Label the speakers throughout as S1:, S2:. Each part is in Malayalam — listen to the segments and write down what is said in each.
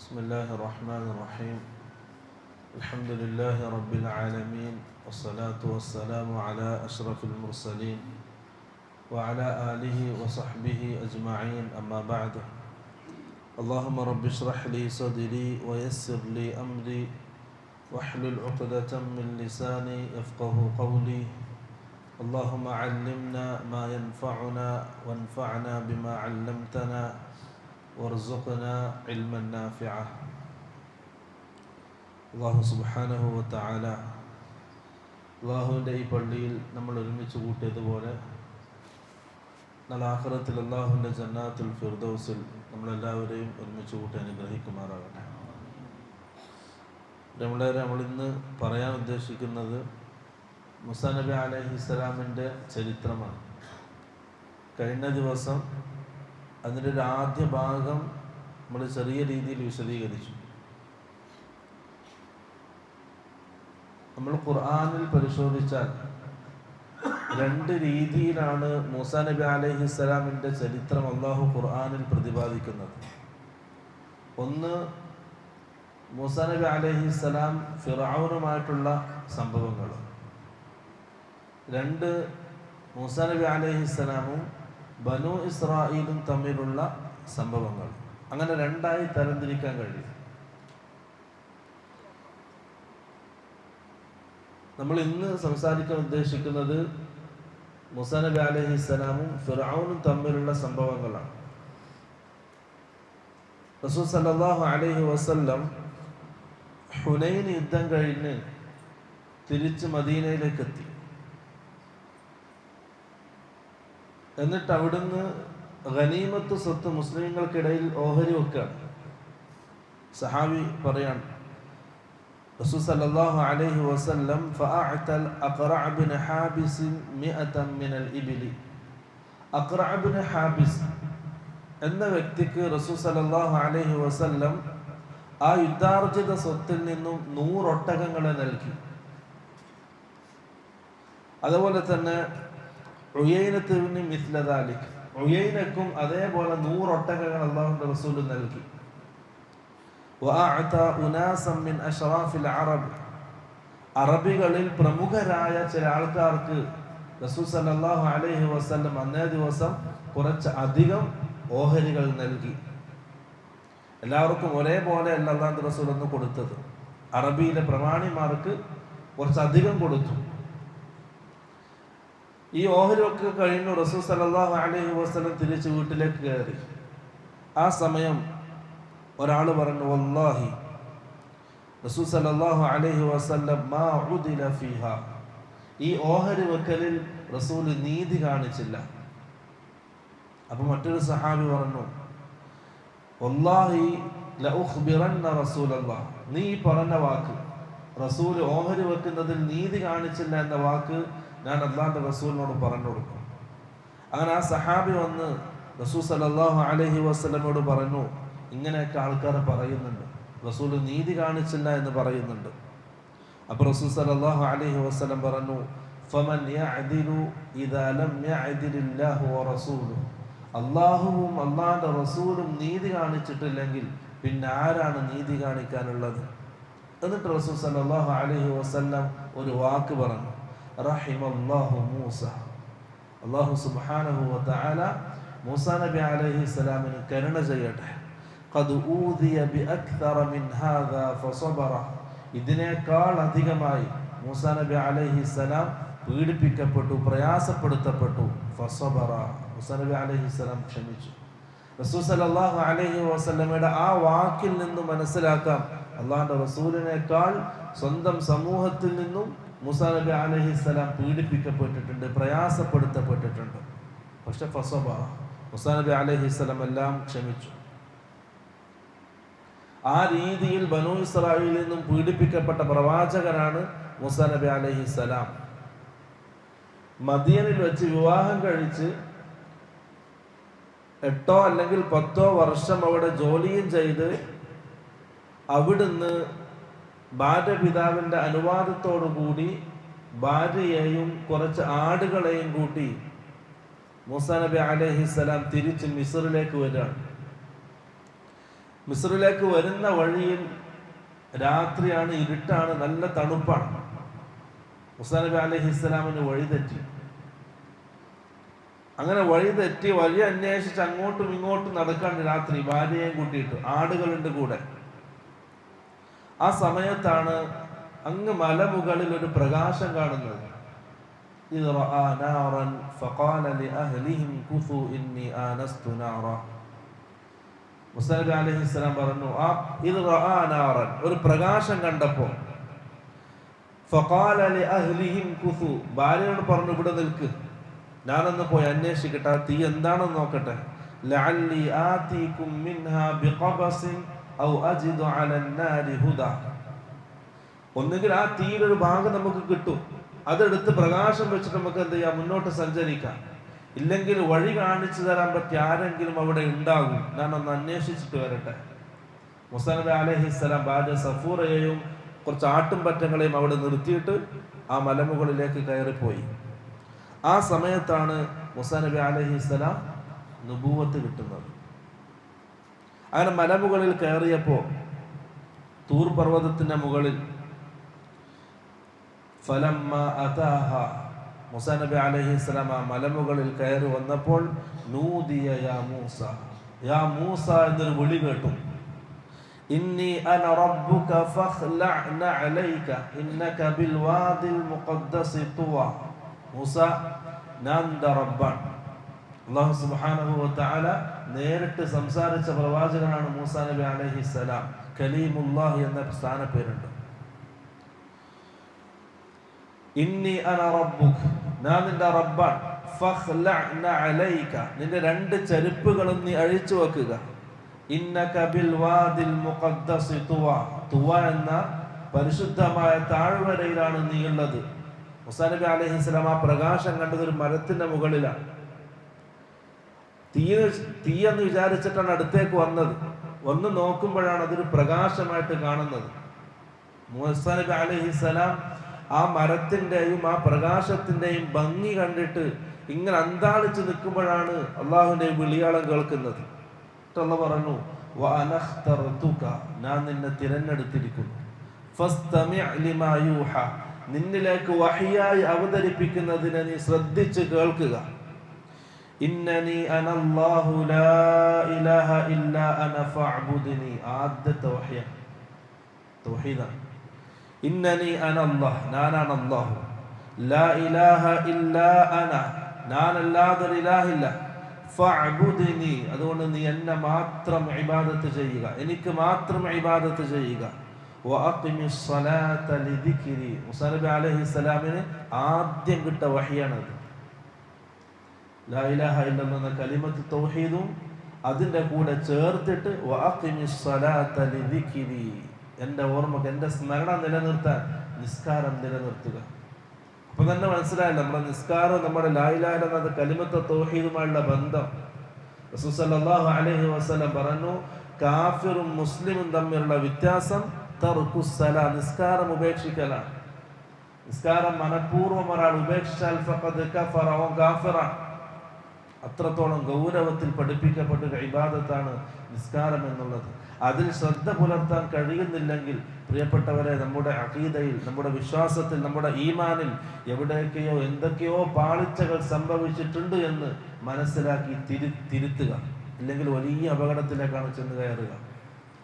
S1: بسم الله الرحمن الرحيم. الحمد لله رب العالمين، والصلاة والسلام على أشرف المرسلين وعلى آله وصحبه أجمعين، أما بعد. اللهم رب اشرح لي صدري ويسر لي أمري واحلل عقدة من لساني يفقه قولي. اللهم علمنا ما ينفعنا وانفعنا بما علمتنا وارزقنا علما نافعا. അള്ളാഹു സുബ്ഹാനഹു വ തആല അള്ളാഹുവിൻ്റെ ഈ പള്ളിയിൽ നമ്മൾ ഒരുമിച്ച് കൂട്ടിയതുപോലെ നാളെ ആഖിറത്തിൽ അള്ളാഹുവിൻ്റെ ജന്നാത്തുൽ ഫിർദൗസിൽ നമ്മളെല്ലാവരെയും ഒരുമിച്ച് കൂട്ടി അനുഗ്രഹിക്കുമാറാകട്ടെ. നമ്മളിന്ന് പറയാൻ ഉദ്ദേശിക്കുന്നത് മൂസാ നബി അലൈഹിസ്സലാമിൻ്റെ ചരിത്രമാണ്. കഴിഞ്ഞ ദിവസം അതിൻ്റെ ഒരു ആദ്യ ഭാഗം നമ്മൾ ചെറിയ രീതിയിൽ വിശദീകരിച്ചു. നമ്മൾ ഖുർആനിൽ പരിശോധിച്ചാൽ രണ്ട് രീതിയിലാണ് മൂസാ നബി അലൈഹിസ്സലാമിൻ്റെ ചരിത്രം അള്ളാഹു ഖുർആനിൽ പ്രതിപാദിക്കുന്നത്. ഒന്ന്, മൂസാ നബി അലൈഹിസ്സലാം ഫിർഔനുമായിട്ടുള്ള സംഭവങ്ങൾ. രണ്ട്, മൂസാ നബി അലൈഹിസ്സലാമും ബനു ഇസ്രായേലും തമ്മിലുള്ള സംഭവങ്ങൾ. അങ്ങനെ രണ്ടായി തരംതിരിക്കാൻ കഴിയും. നമ്മൾ ഇന്ന് സംസാരിക്കാൻ ഉദ്ദേശിക്കുന്നത് മൂസാ നബി അലൈഹിസ്സലാമും ഫിർഔനും തമ്മിലുള്ള സംഭവങ്ങളാണ്. റസൂൽ സല്ലല്ലാഹു അലൈഹി വസല്ലം ഹുനൈൻ യുദ്ധം കഴിഞ്ഞ് തിരിച്ച് മദീനയിലേക്ക് എത്തി. എന്നിട്ട് അവിടുന്ന് ഗനീമത്ത് സ്വത്ത് മുസ്ലിങ്ങൾക്കിടയിൽ ഓഹരി വെക്കുകയാണ്. സഹാബി പറയാണ്, റസൂൽ സല്ലല്ലാഹു അലൈഹി വസല്ലം ഫഅഅതൽ അഖറഅ ബിൻ ഹാബിസ് 100 മിനൽ ഇബ്ലി. അഖറഅ ബിൻ ഹാബിസ് എന്ന വ്യക്തിക്ക് റസൂൽ സല്ലല്ലാഹു അലൈഹി വസല്ലം ആ യുദ്ധാർജിത സ്വത്തിൽ നിന്നും 100 ഒട്ടകങ്ങളെ നൽകി. അതുപോലെ തന്നെ ഉയൈനത്തിന് മിസ്ല ദാലിക്, ഉയൈനക്കും അതേപോലെ 100 ഒട്ടകങ്ങൾ അല്ലാഹുവിന്റെ റസൂൽ നൽകി. അറബികളിൽ പ്രമുഖരായ ചില ആൾക്കാർക്ക് റസൂൽ സല്ലല്ലാഹു അലൈഹി വസല്ലം അന്നേ ദിവസം കുറച്ച് അധികം ഓഹരികൾ നൽകി. എല്ലാവർക്കും ഒരേപോലെ അല്ല അല്ലാഹുവിന്റെ റസൂൽ ഒന്ന് കൊടുത്തത്. അറബിയിലെ പ്രമാണിമാർക്ക് കുറച്ചധികം കൊടുത്തു. ഈ ഓഹരിയൊക്കെ കഴിഞ്ഞു റസൂൽ സല്ലല്ലാഹു അലൈഹി വസല്ലം തിരിച്ച് വീട്ടിലേക്ക് കയറി. ആ സമയം ഒരാൾ പറഞ്ഞു, വല്ലാഹി റസൂൽ സല്ലല്ലാഹു അലൈഹി വസല്ലം മാ ഉദില ഫീഹാ, ഈ ഓഹരി വെക്കലിൽ റസൂൽ നീതി കാണിച്ചില്ല. അപ്പൊ മറ്റൊരു സഹാബി പറഞ്ഞു, വല്ലാഹി ലഉഖ്ബിറന്ന റസൂലല്ലാഹ്, നീ പറഞ്ഞ വാക്ക്, റസൂൽ ഓഹരി വെക്കുന്നതിൽ നീതി കാണിച്ചില്ല എന്ന വാക്ക് ഞാൻ അല്ലാഹുവിന്റെ റസൂലിനോട് പറഞ്ഞു കൊടുക്കും. അങ്ങനെ ആ സഹാബി വന്ന് റസൂൽ സല്ലല്ലാഹു അലൈഹി വസല്ലമയോട് പറഞ്ഞു, ഇങ്ങനെയൊക്കെ ആൾക്കാർ പറയുന്നുണ്ട്, റസൂൽ നീതി കാണിച്ചില്ല എന്ന് പറയുന്നുണ്ട്. അപ്പോൾ റസൂൽ സല്ലല്ലാഹു അലൈഹി വസല്ലം പറഞ്ഞു, ഫമൻ യഅദിലു ഇദാ ലം യഅദിലില്ലാഹു വറസൂലുഹു, അല്ലാഹുവും അല്ലാഹുവിന്റെ റസൂലും നീതി കാണിച്ചിട്ടില്ലെങ്കിൽ പിന്നെ ആരാണ് നീതി കാണിക്കാനുള്ളത്? എന്നിട്ട് റസൂൽ സല്ലല്ലാഹു അലൈഹി വസല്ലം ഒരു വാക്ക് പറഞ്ഞു, റഹിമല്ലാഹു മൂസ, അല്ലാഹു സുബ്ഹാനഹു വ തആല മൂസാ നബി അലൈഹിസ്സലാമിന് കരുണ ചെയ്യട്ടെ. ഖദ് ഊദിയ ബിഅക്തറ മിൻ ഹാദാ ഫസബറ, ഇതിനേക്കാൾ അധികമായി മൂസാ നബി അലൈഹിസ്സലാം പീഡിപ്പിക്കപ്പെട്ടു, പ്രയാസപ്പെടുത്തപ്പെട്ടു. ഫസബറ, മൂസാ നബി അലൈഹിസ്സലാം ക്ഷമിച്ചു. റസൂൽ സല്ലല്ലാഹു അലൈഹി വസല്ലമയുടെ ആ വാക്കിൽ നിന്ന് മനസ്സിലാക്കാം, അല്ലാഹുവിന്റെ റസൂലിനേക്കാൾ സ്വന്തം സമൂഹത്തിൽ നിന്നും മൂസാ നബി അലൈഹിസ്സലാം പീഡിപ്പിക്കപ്പെട്ടിട്ടുണ്ട്, പ്രയാസപ്പെടുത്തപ്പെട്ടിട്ടുണ്ട്. പക്ഷെ ഫസബറ, മൂസാ നബി അലൈഹിസ്സലാം എല്ലാം ക്ഷമിച്ചു. ആ രീതിയിൽ ബനൂ ഇസ്രായേലിൽ നിന്നും പീഡിപ്പിക്കപ്പെട്ട പ്രവാചകനാണ് മൂസാ നബി അലൈഹിസ്സലാം. മദീനയിൽ വെച്ച് വിവാഹം കഴിച്ച് 8 അല്ലെങ്കിൽ 10 വർഷം അവിടെ ജോലിയും ചെയ്ത് അവിടുന്ന് ഭാര്യപിതാവിന്റെ അനുവാദത്തോടു കൂടി ഭാര്യയെയും കുറച്ച് ആടുകളെയും കൂട്ടി മൂസാ നബി അലൈഹിസ്സലാം തിരിച്ച് മിസ്റിലേക്ക് വരികയാണ്. മിസ്രിലേക്ക് വരുന്ന വഴിയിൽ രാത്രിയാണ്, ഇരുട്ടാണ്, നല്ല തണുപ്പാണ്. മൂസാ നബി അലൈഹിസ്സലാമിന് വഴി തെറ്റി. അങ്ങനെ വഴി തെറ്റി വഴി അന്വേഷിച്ച് അങ്ങോട്ടും ഇങ്ങോട്ടും നടക്കാൻ രാത്രി, ഭാര്യയെയും കൂട്ടിയിട്ട്. ആടുകളുണ്ട് കൂടെ. ആ സമയത്താണ് അങ്ങ് മലമുകളിൽ ഒരു പ്രകാശം കാണുന്നത്. മൂസാ നബി അലൈഹിസ്സലാം പറഞ്ഞു, ഒരു പ്രകാശം കണ്ടപ്പോ ഭാര്യയോട് പറഞ്ഞു, ഇവിടെ നിൽക്ക്, ഞാനൊന്ന് പോയി അന്വേഷിക്കട്ടെ, തീ എന്താണെന്ന് നോക്കട്ടെ. ഒന്നുകിൽ ആ തീയിലൊരു ഭാഗം നമുക്ക് കിട്ടും, അതെടുത്ത് പ്രകാശം വെച്ചിട്ട് നമുക്ക് എന്ത് ചെയ്യാം, മുന്നോട്ട് സഞ്ചരിക്കാം. ഇല്ലെങ്കിൽ വഴി കാണിച്ചു തരാൻ പറ്റിയ ആരെങ്കിലും അവിടെ ഉണ്ടാകും, ഞാനൊന്ന് അന്വേഷിച്ചിട്ട് വരട്ടെ. മൂസാ നബി അലൈഹിസ്സലാം ഭാര്യ സഫൂറയെയും കുറച്ച് ആട്ടുംപറ്റങ്ങളെയും അവിടെ നിർത്തിയിട്ട് ആ മലമുകളിലേക്ക് കയറിപ്പോയി. ആ സമയത്താണ് മൂസാ നബി അലൈഹിസ്സലാം നുബുവത്ത് കിട്ടുന്നത്. അങ്ങനെ മലമുകളിൽ കയറിയപ്പോൾ തൂർ പർവ്വതത്തിന്റെ മുകളിൽ മൂസാ നബി അലൈഹിസ്സലാം ആ മലമുകളിൽ കയറി വന്നപ്പോൾ നൂദിയ യാ മൂസ, യാ മൂസ എന്നൊരു വിളി കേട്ടു. ഇന്നി അന റബ്ബുക ഫഖ്ലഅ അലൈക ഇന്നക ബിൽ വാദിൽ മുഖദ്ദസ് തുവ. മൂസ, ഞാൻ നിന്റെ റബ്ബാണ്. അല്ലാഹു സുബ്ഹാനഹു വ തആല നേരിട്ട് സംസാരിച്ച പ്രവാചകനാണ് മൂസാ നബി അലൈഹിസ്സലാം. കലീമുല്ലാഹി എന്ന സ്ഥാനപ്പേരുണ്ട്. ഇന്നി അന റബ്ബുക, ഞാൻ നിന്റെ റബ്ബാണ്. ഫഖ്ലഅ അലൈക, നിന്റെ രണ്ട് ചെരുപ്പുകളും നീ അഴിച്ചു വെക്കുക. ഇന്നക ബിൽ വാദിൽ മുഖദ്ദസ് തുവ, തുവ എന്ന പരിശുദ്ധമായ താഴ്വരയിലാണ് നീ ഉള്ളത്. മൂസാ നബി അലൈഹിസ്സലാം ആ പ്രകാശം കണ്ടത് ഒരു മരത്തിന്റെ മുകളിലാണ്. തീയെന്ന് വിചാരിച്ചിട്ടാണ് അടുത്തേക്ക് വന്നത്. വന്ന് നോക്കുമ്പോഴാണ് അതൊരു പ്രകാശമായിട്ട് കാണുന്നത്. മൂസാ നബി അലൈഹിസ്സലാം ആ മരത്തിന്റെയും ആ പ്രകാശത്തിന്റെയും ഭംഗി കണ്ടിട്ട് ഇങ്ങനെ അന്താളിച്ച് നിൽക്കുമ്പോഴാണ് അള്ളാഹുവിന്റെ വിളിയാളം കേൾക്കുന്നത്. അല്ലാഹു പറഞ്ഞു, വഅനഖ്തർതുക, ഞാൻ നിന്നെ തിരഞ്ഞെടുത്തിരിക്കുന്നു. ഫസ്തമിഅ ലിമാ യൂഹ, നിന്നിലേക്ക് വഹ്യായി അവതരിപ്പിക്കുന്നതിനെ നീ ശ്രദ്ധിച്ച് കേൾക്കുക. ഇന്നനി അനല്ലാഹു ലാ ഇലാഹ ഇല്ലാ അന ഫഅബ്ദുനി, ആദ്യത്തെ വഹ്യ തൗഹീദാണ്. ഇന്നനി അനല്ലാഹ്, ഞാനാണ് അല്ലാഹു. ലാ ഇലാഹ ഇല്ലാ അന, ഞാനല്ലാതെ ഇലാഹില്ല. ഫഅബ്ദുനി, അതുകൊണ്ട് നീ എന്നെ മാത്രം ഇബാദത്ത് ചെയ്യുക, എനിക്ക് മാത്രം ഇബാദത്ത് ചെയ്യുക. വഅഖിമിസ് സ്വലാത ലിദിക്രി, മൂസാ നബി അലൈഹിസ്സലാമിന് ആദ്യം കിട്ട വഹ്യാണത്. ലാ ഇലാഹ ഇല്ലല്ലാഹ് എന്ന കലിമത്ത് തൗഹീദും അതിന്റെ കൂടെ ചേർത്തിട്ട് വഅഖിമിസ് സ്വലാത ലിദിക്രി, എൻ്റെ ഓർമ്മക്ക്, എൻ്റെ സ്മരണ നിലനിർത്താൻ നിസ്കാരം നിലനിർത്തുക. അപ്പൊ തന്നെ മനസ്സിലായല്ലോ നമ്മുടെ നിസ്കാരം നമ്മുടെ ലാ ഇലാഹ ഇല്ലല്ലാഹ് എന്ന കലിമത്ത് തൗഹീദുമായുള്ള ബന്ധം. റസൂൽ സല്ലല്ലാഹു അലൈഹി വസല്ലം പറഞ്ഞു, കാഫിറും മുസ്ലിമും തമ്മിലുള്ള വ്യത്യാസം തർക്കുസ്സലാ, നിസ്കാരം ഉപേക്ഷിക്കലാണ്. നിസ്കാരം മനഃപൂർവ്വം ഒരാൾ ഉപേക്ഷിച്ചാൽ ഫഖദ് കഫറ, അവൻ കാഫിറാണ്. അത്രത്തോളം ഗൗരവത്തിൽ പഠിപ്പിക്കപ്പെട്ട ഒരു ഇബാദത്താണ് നിസ്കാരം എന്നുള്ളത്. അതിൽ ശ്രദ്ധ പുലർത്താൻ കഴിയുന്നില്ലെങ്കിൽ പ്രിയപ്പെട്ടവരെ, നമ്മുടെ അഖീദയിൽ, നമ്മുടെ വിശ്വാസത്തിൽ, നമ്മുടെ ഈമാനിൽ എവിടെയൊക്കെയോ എന്തൊക്കെയോ പാളിച്ചകൾ സംഭവിച്ചിട്ടുണ്ട് എന്ന് മനസ്സിലാക്കി തിരുത്തുക. ഇല്ലെങ്കിൽ വലിയ അപകടത്തിലേക്കാണ് ചെന്ന് കയറുക.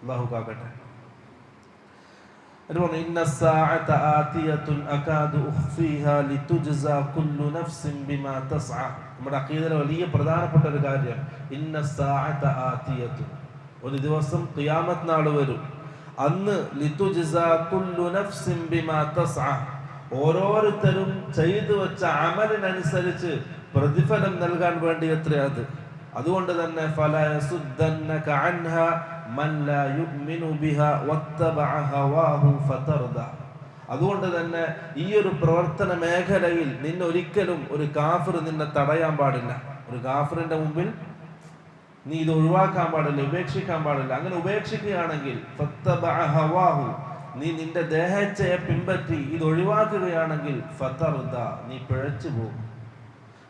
S1: അല്ലാഹു കാക്കട്ടെ. നമ്മുടെ അഖീദയിലെ വലിയ പ്രധാനപ്പെട്ട ഒരു കാര്യം, ഒരു ദിവസം ഖിയാമത്ത് നാൾ വരും. അന്ന് ലിതുജ്സാ കുല്ലു നഫ്സിൻ ബിമാ തസ്അ, ഓരോരുത്തരും ചെയ്തു വെച്ച അമലിനനുസരിച്ച് പ്രതിഫലം നൽകാൻ വേണ്ടി എത്ര അത്. അതുകൊണ്ട് തന്നെ ഫലാ യസുദ്ദന്നക അൻഹാ മൻ ലാ യുഅ്മിനു ബിഹാ വത്തബഅ ഹവാഹു ഫതർദ. അതുകൊണ്ട് തന്നെ ഈ ഒരു പ്രവർത്തന മേഖലയിൽ നിന്നൊരിക്കലും ഒരു കാഫിർ നിന്നെ തടയാൻ പാടില്ല. ഒരു കാഫിറിന്റെ മുമ്പിൽ നീ ഇത് ഒഴിവാക്കാൻ പാടില്ല, ഉപേക്ഷിക്കാൻ പാടില്ല. അങ്ങനെ ഉപേക്ഷിക്കുകയാണെങ്കിൽ ഫത്തബഅ ഹവാഹു, നീ നിന്റെ ദേഹേച്ഛയെ പിൻപറ്റി ഇത് ഒഴിവാക്കുകയാണെങ്കിൽ ഫതർദ, നീ പിഴച്ചു പോകും.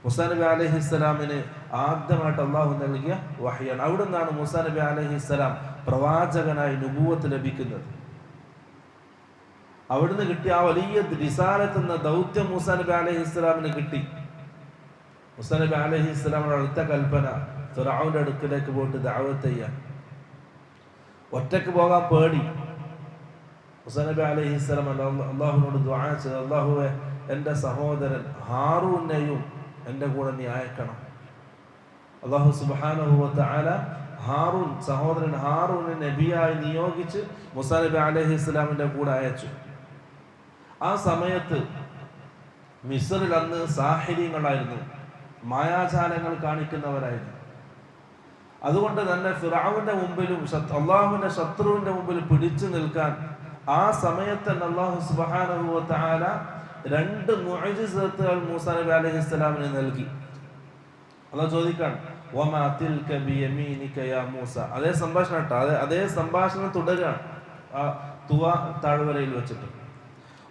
S1: മൂസാ നബി അലൈഹിസ്സലാമിന് ആദ്യമായിട്ട് അള്ളാഹു നൽകിയ വഹ്യാണ്. അവിടെ നിന്നാണ് മൂസാ നബി അലൈഹിസ്സലാം പ്രവാചകനായി നുബുവത്ത് ലഭിക്കുന്നത്. അവിടുന്ന് കിട്ടിയ ആ വലിയ റിസാലത്ത് എന്ന ദൗത്യം മൂസാ നബി അലൈഹിസ്സലാമിന് കിട്ടി. മൂസാ നബി അലൈഹിസ്സലാമിന്റെ അടുത്ത കൽപ്പന ഫിർഔന്റെ അടുക്കിലേക്ക് പോയിട്ട് ദഅവത്ത് ചെയ്യാൻ. ഒറ്റക്ക് പോകാൻ പേടി. മൂസാ നബി അലൈഹിസ്സലാം അള്ളാഹുവിനോട് ദുആ ചെയ്തു, അള്ളാഹുവേ, എൻ്റെ സഹോദരൻ ഹാറൂനെയും എൻ്റെ കൂടെ നീ അയക്കണം. അള്ളാഹു സുബ്ഹാനഹു വ തആല ഹാറൂൻ, സഹോദരൻ ഹാറൂനെ നബിയായി നിയോഗിച്ച് മൂസാ നബി അലൈഹിസ്സലാമിന്റെ കൂടെ അയച്ചു. ആ സമയത്ത് മിസ്റിൽ അന്ന് സാഹിര്യങ്ങളായിരുന്നു, മായാജാലങ്ങൾ കാണിക്കുന്നവരായിരുന്നു. അതുകൊണ്ട് തന്നെ ഫിർഔന്റെ മുമ്പിലും അള്ളാഹുവിന്റെ ശത്രുവിന്റെ മുമ്പിൽ പിടിച്ചു നിൽക്കാൻ ആ സമയത്ത് തന്നെ അള്ളാഹു സുബ്ഹാനഹു വ തആല 2 മുഅ്ജിസത്തുകൾ മൂസാ നബി അലൈഹിസ്സലാമിന് നൽകി. അള്ളാഹു ചോദിക്കാൻ, വമാ തിൽക ബിയമീനിക യാ മൂസ. അതേ സംഭാഷണം കേട്ടോ, അതേ സംഭാഷണം തുടരുകയാണ് ആ തുവ താഴ്വരയിൽ വെച്ചിട്ട്.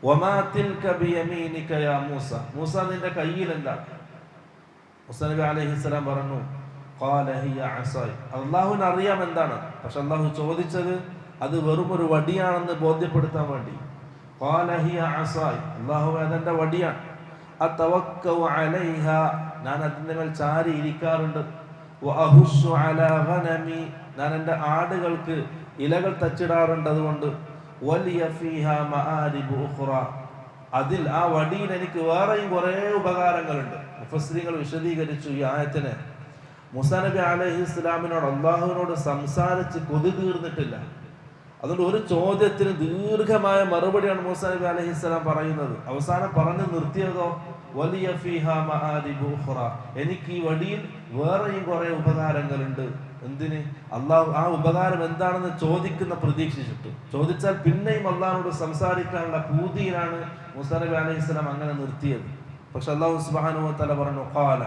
S1: വമാ തിൽക ബിയമീനിക യാ മൂസ, മൂസ നിന്റെ കയ്യിൽ എന്താ? മൂസാ നബി അലൈഹിസ്സലാം പറഞ്ഞു, ഖാല ഹിയ അസായ്. അള്ളാഹുവിന് അറിയാം എന്താണ്, പക്ഷെ അള്ളാഹു ചോദിച്ചത് അത് വെറും ഒരു വടിയാണെന്ന് ബോധ്യപ്പെടുത്താൻ വേണ്ടി. ഖാല ഹിയ അസായ്, അല്ലാഹുവേ അതെന്റെ വടിയാണ്. അതവക്കഉ അലൈഹ, ഞാൻ അതിന്റെ മേൽ ചാരി ഇരിക്കാറുണ്ട്. വഅഹുസ്സു അലാ ഗനമി, ഞാൻ എൻ്റെ ആടുകൾക്ക് ഇലകൾ തച്ചിടാറുണ്ട്. അതുകൊണ്ട് വലിയ ഫീഹാ മആരിബു ഉഖ്റ, അതിൽ ആ വടിയിൽ എനിക്ക് വേറെയും കുറേ ഉപകാരങ്ങളുണ്ട്. മുഫസ്സിറുകൾ വിശദീകരിച്ചു ഈ ആയത്തിനെ. മൂസാ നബി അലൈഹിസ്സലാമിനോട് അള്ളാഹുവിനോട് സംസാരിച്ച് കൊതി തീർന്നിട്ടില്ല. അതുകൊണ്ട് ഒരു ചോദ്യത്തിന് ദീർഘമായ മറുപടിയാണ് മൂസാ നബി അലൈഹിസ്സലാം പറയുന്നത്. അവസാനം പറഞ്ഞു നിർത്തിയതോ വലിയ ഫീഹാ മആരിബു ഉഖ്റ, എനിക്ക് ഈ വടിയിൽ വേറെയും കുറെ ഉപകാരങ്ങളുണ്ട്. എന്തിന്? അള്ളാഹു ആ ഉപകാരം എന്താണെന്ന് ചോദിക്കുന്ന പ്രതീക്ഷിച്ചിട്ട്. ചോദിച്ചാൽ പിന്നെയും അള്ളാഹുനോട് സംസാരിക്കാനുള്ള പൂതിയിലാണ് മൂസാ നബി അലൈഹിസ്സലാം അങ്ങനെ നിർത്തിയത്. പക്ഷെ അള്ളാഹു സുബ്ഹാനഹു വ തആല പറഞ്ഞു, ഖാല